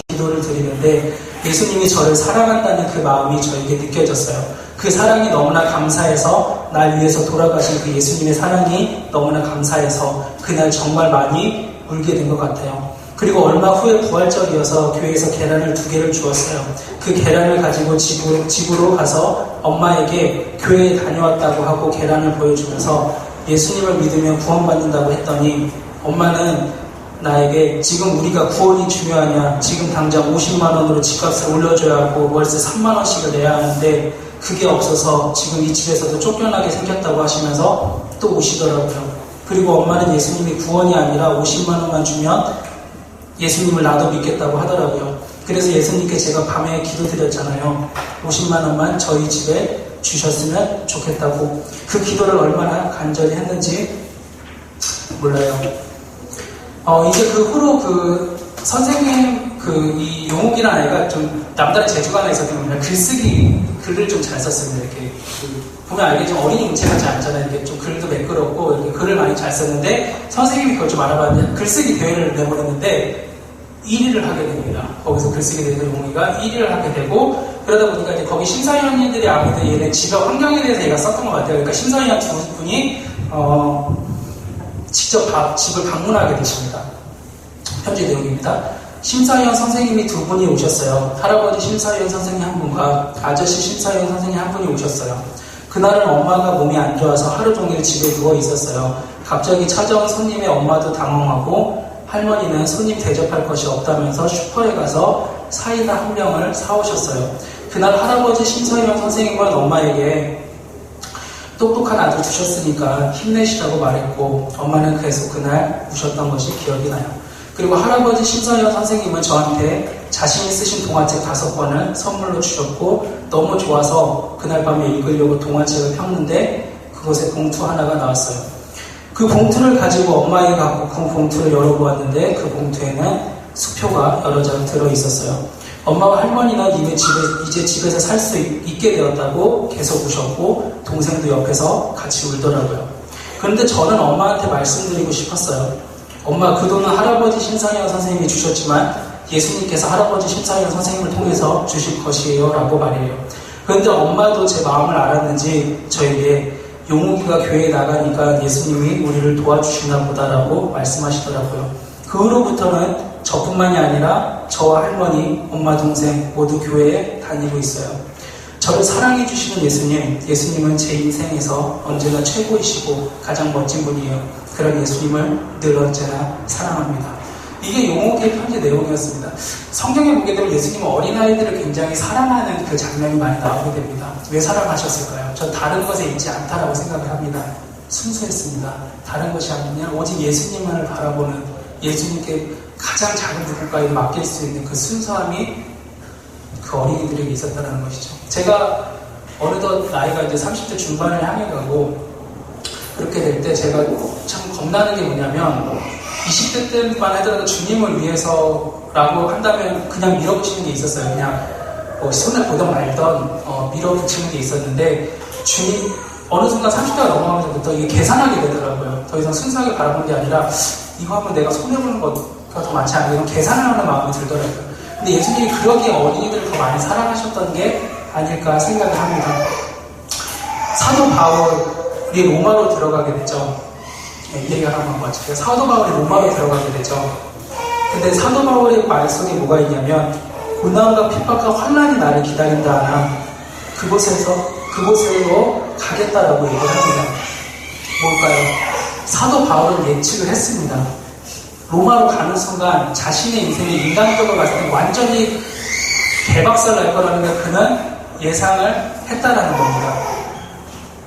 기도를 드리는데 예수님이 저를 사랑한다는 그 마음이 저에게 느껴졌어요. 그 사랑이 너무나 감사해서 날 위해서 돌아가신 그 예수님의 사랑이 너무나 감사해서 그날 정말 많이 울게 된 것 같아요. 그리고 얼마 후에 부활절이어서 교회에서 계란을 2개를 주었어요. 그 계란을 가지고 집으로 가서 엄마에게 교회에 다녀왔다고 하고 계란을 보여주면서 예수님을 믿으면 구원받는다고 했더니 엄마는 나에게 지금 우리가 구원이 중요하냐, 지금 당장 50만 원으로 집값을 올려줘야 하고 월세 3만 원씩을 내야 하는데 그게 없어서 지금 이 집에서도 쫓겨나게 생겼다고 하시면서 또 오시더라고요. 그리고 엄마는 예수님이 구원이 아니라 50만 원만 주면 예수님을 나도 믿겠다고 하더라고요. 그래서 예수님께 제가 밤에 기도드렸잖아요. 50만 원만 저희 집에 주셨으면 좋겠다고. 그 기도를 얼마나 간절히 했는지 몰라요. 이제 그 후로 그 선생님 이 용욱이라는 아이가 좀 남다른 재주가 하나 있었던 겁니다. 글을 좀 잘 썼습니다. 이렇게 보면 알겠지만 어린이 문체 같지 않잖아요. 이렇게 좀 글도 매끄럽고 이렇게 글을 많이 잘 썼는데 선생님이 그걸 좀 알아봤는데 글쓰기 대회를 내보냈는데 1위를 하게 됩니다. 거기서 글쓰기 대회 용욱이가 1위를 하게 되고 그러다 보니까 이제 거기 심사위원님들이 아무래도 얘네 집의 환경에 대해서 얘가 썼던 것 같아요. 그러니까 심사위원 2분이 직접 집을 방문하게 되십니다. 편지 내용입니다. 심사위원 선생님이 2분이 오셨어요. 할아버지 심사위원 선생님 1분과 아저씨 심사위원 선생님 1분이 오셨어요. 그날은 엄마가 몸이 안 좋아서 하루 종일 집에 누워 있었어요. 갑자기 찾아온 손님의 엄마도 당황하고 할머니는 손님 대접할 것이 없다면서 슈퍼에 가서 사이다 1병을 사오셨어요. 그날 할아버지 심사위원 선생님은 엄마에게 똑똑한 아들 두셨으니까 힘내시라고 말했고 엄마는 그래서 그날 우셨던 것이 기억이 나요. 그리고 할아버지 심사위원 선생님은 저한테 자신이 쓰신 동화책 5권을 선물로 주셨고 너무 좋아서 그날 밤에 읽으려고 동화책을 폈는데 그곳에 봉투 하나가 나왔어요. 그 봉투를 가지고 엄마에게 갖고 그 봉투를 열어보았는데 그 봉투에는 수표가 여러 장 들어있었어요. 엄마와 할머니는 이제 집에서 살 수 있게 되었다고 계속 우셨고 동생도 옆에서 같이 울더라고요. 그런데 저는 엄마한테 말씀드리고 싶었어요. 엄마, 그 돈은 할아버지 심사위원 선생님이 주셨지만 예수님께서 할아버지 심사위원 선생님을 통해서 주실 것이에요 라고 말해요. 그런데 엄마도 제 마음을 알았는지 저에게 용욱이가 교회에 나가니까 예수님이 우리를 도와주시나 보다라고 말씀하시더라고요. 그 후로부터는 저뿐만이 아니라 저와 할머니, 엄마, 동생 모두 교회에 다니고 있어요. 저를 사랑해 주시는 예수님은 제 인생에서 언제나 최고이시고 가장 멋진 분이에요. 그런 예수님을 늘 언제나 사랑합니다. 이게 용욱의 편지 내용이었습니다. 성경에 보게 되면 예수님은 어린아이들을 굉장히 사랑하는 그 장면이 많이 나오게 됩니다. 왜 사랑하셨을까요? 저 다른 것에 있지 않다라고 생각을 합니다. 순수했습니다. 다른 것이 아니냐 오직 예수님만을 바라보는 예수님께 가장 작은 누군가에 맡길 수 있는 그 순수함이 그 어린이들에게 있었다는 것이죠. 제가 어느덧 나이가 이제 30대 중반을 향해 가고 그렇게 될 때 제가 참 겁나는 게 뭐냐면 20대 때만 하더라도 주님을 위해서라고 한다면 그냥 밀어붙이는 게 있었어요. 그냥 손을 보던 말던 밀어붙이는 게 있었는데 주님 어느 순간 30대가 넘어가면서부터 이게 계산하게 되더라고요. 더 이상 순수하게 바라보는 게 아니라 이거 하면 내가 손해보는 것가 더 많지 않나 이런 계산을 하는 마음이 들더라고요. 근데 예수님이 그러기에 어린이들을 더 많이 사랑하셨던 게 아닐까 생각을 합니다. 사도 바울이 로마로 들어가게 됐죠. 이 얘기가 한번 맞춰요. 사도 바울이 로마로 들어가게 되죠. 근데 사도 바울의 말 속에 뭐가 있냐면 고난과 핍박과 환난이 나를 기다린다 하나 그곳으로 가겠다라고 얘기를 합니다. 뭘까요? 사도 바울은 예측을 했습니다. 로마로 가는 순간 자신의 인생이 인간적으로 봤을 때 완전히 개박살 날 거라는 걸 그는 예상을 했다라는 겁니다.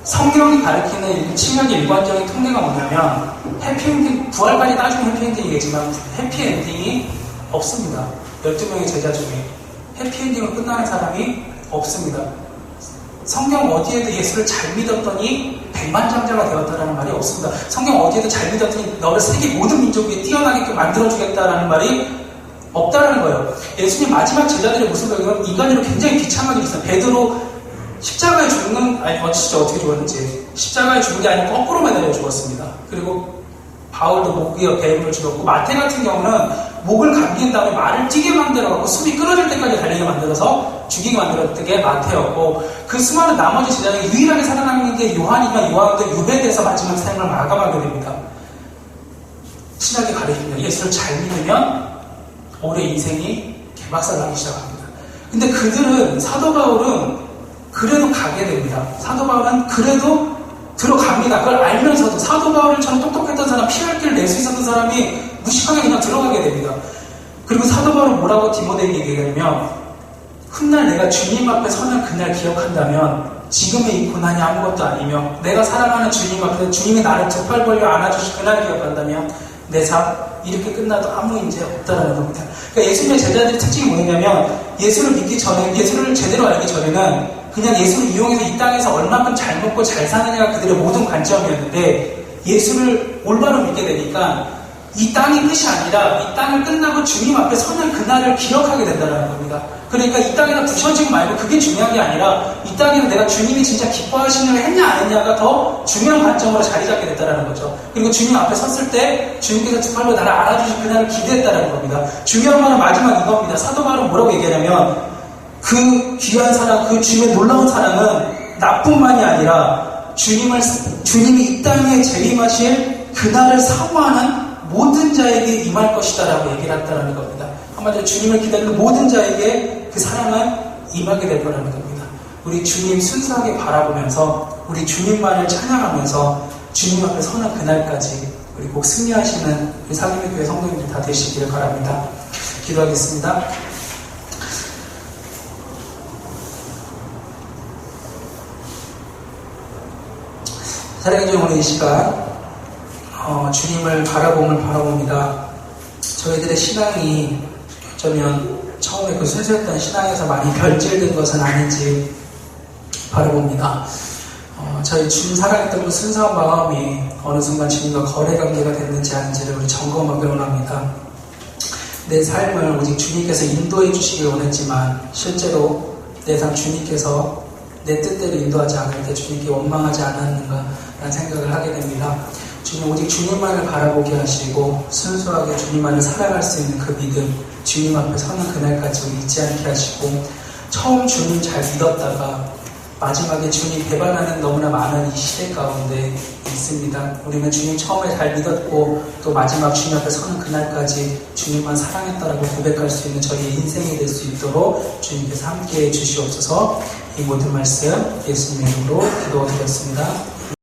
성경이 가리키는 치명의 일관적인 통계가 뭐냐면 해피엔딩, 부활까지 따지면 해피엔딩이겠지만 해피엔딩이 없습니다. 12명의 제자 중에 해피엔딩으로 끝나는 사람이 없습니다. 성경 어디에도 예수를 잘 믿었더니 백만장자가 되었다라는 말이 없습니다. 성경 어디에도 잘 믿었더니 너를 세계 모든 민족 위에 뛰어나게끔 만들어주겠다라는 말이 없다라는 거예요. 예수님 마지막 제자들의 모습을 인간으로 굉장히 비참하게 있어요. 베드로 십자가에 죽는, 진짜 어떻게 죽었는지. 십자가에 죽은 게 아니라 거꾸로 매달려 죽었습니다. 그리고 바울도 목 위에 뱀을 죽었고, 마태 같은 경우는 목을 감긴 다음에 말을 뛰게 만들어갖고 숨이 끊어질 때까지 달리게 만들어서 죽이게 만들었던 게 마태였고, 그 수많은 나머지 제자들이 유일하게 살아남는 게 요한이면 요한도 유배돼서 마지막 생을 마감하게 됩니다. 신학이 가르칩니다. 예수를 잘 믿으면 올해 인생이 개박살 나기 시작합니다. 근데 그들은, 사도 바울은 그래도 가게 됩니다. 사도 바울은 그래도 들어갑니다. 그걸 알면서도 사도 바울처럼 똑똑했던 사람, 피할 길을 낼 수 있었던 사람이 무식하게 그냥 들어가게 됩니다. 그리고 사도 바울은 뭐라고 디모데에게 얘기하냐면 훗날 내가 주님 앞에 서는 그날 기억한다면 지금의 이 고난이 아무것도 아니며 내가 사랑하는 주님 앞에 주님이 나를 두 팔 벌려 안아주실 그날 기억한다면 내 삶 이렇게 끝나도 아무 문제 없다라는 겁니다. 그러니까 예수님의 제자들의 특징이 뭐냐면 예수를 믿기 전에, 예수를 제대로 알기 전에는 그냥 예수를 이용해서 이 땅에서 얼마큼 잘 먹고 잘 사느냐가 그들의 모든 관점이었는데 예수를 올바로 믿게 되니까 이 땅이 끝이 아니라 이 땅을 끝나고 주님 앞에 서는 그날을 기억하게 된다는 겁니다. 그러니까 이 땅에다 부셔지고 말고 그게 중요한 게 아니라 이 땅에는 내가 주님이 진짜 기뻐하시는 걸 했냐 안 했냐가 더 중요한 관점으로 자리 잡게 됐다는 거죠. 그리고 주님 앞에 섰을 때 주님께서 두 팔로 나를 안아주실 그날을 기대했다는 겁니다. 중요한 말은 마지막 이겁니다. 사도 바울은 뭐라고 얘기하냐면 그 귀한 사랑, 그 주님의 놀라운 사랑은 나뿐만이 아니라 주님이 이 땅에 재림하실 그날을 사모하는 모든 자에게 임할 것이다라고 얘기를 했다는 겁니다. 한마디로 주님을 기다리는 모든 자에게 그 사랑은 임하게 될 거라는 겁니다. 우리 주님 순수하게 바라보면서 우리 주님만을 찬양하면서 주님 앞에 서는 그날까지 우리 꼭 승리하시는 우리 사랑의 교회 성도님들 다 되시기를 바랍니다. 기도하겠습니다. 사랑해 주신 오늘 이 시간 주님을 바라봅니다. 저희들의 신앙이 어쩌면 처음에 그 순수했던 신앙에서 많이 변질된 것은 아닌지 바라봅니다. 저희 주님 사랑했던 그 순수한 마음이 어느 순간 주님과 거래관계가 됐는지 아닌지를 우리 점검하기 원합니다. 내 삶을 오직 주님께서 인도해 주시길 원했지만 실제로 내 삶 주님께서 내 뜻대로 인도하지 않을 때 주님께 원망하지 않았는가 라는 생각을 하게 됩니다. 주님 오직 주님만을 바라보게 하시고 순수하게 주님만을 사랑할 수 있는 그 믿음, 주님 앞에 서는 그날까지 우리 잊지 않게 하시고 처음 주님 잘 믿었다가 마지막에 주님 배반하는 너무나 많은 이 시대 가운데 있습니다. 우리는 주님 처음에 잘 믿었고 또 마지막 주님 앞에 서는 그날까지 주님만 사랑했다라고 고백할 수 있는 저희의 인생이 될 수 있도록 주님께서 함께해 주시옵소서. 이 모든 말씀 예수님의 이름으로 기도드렸습니다.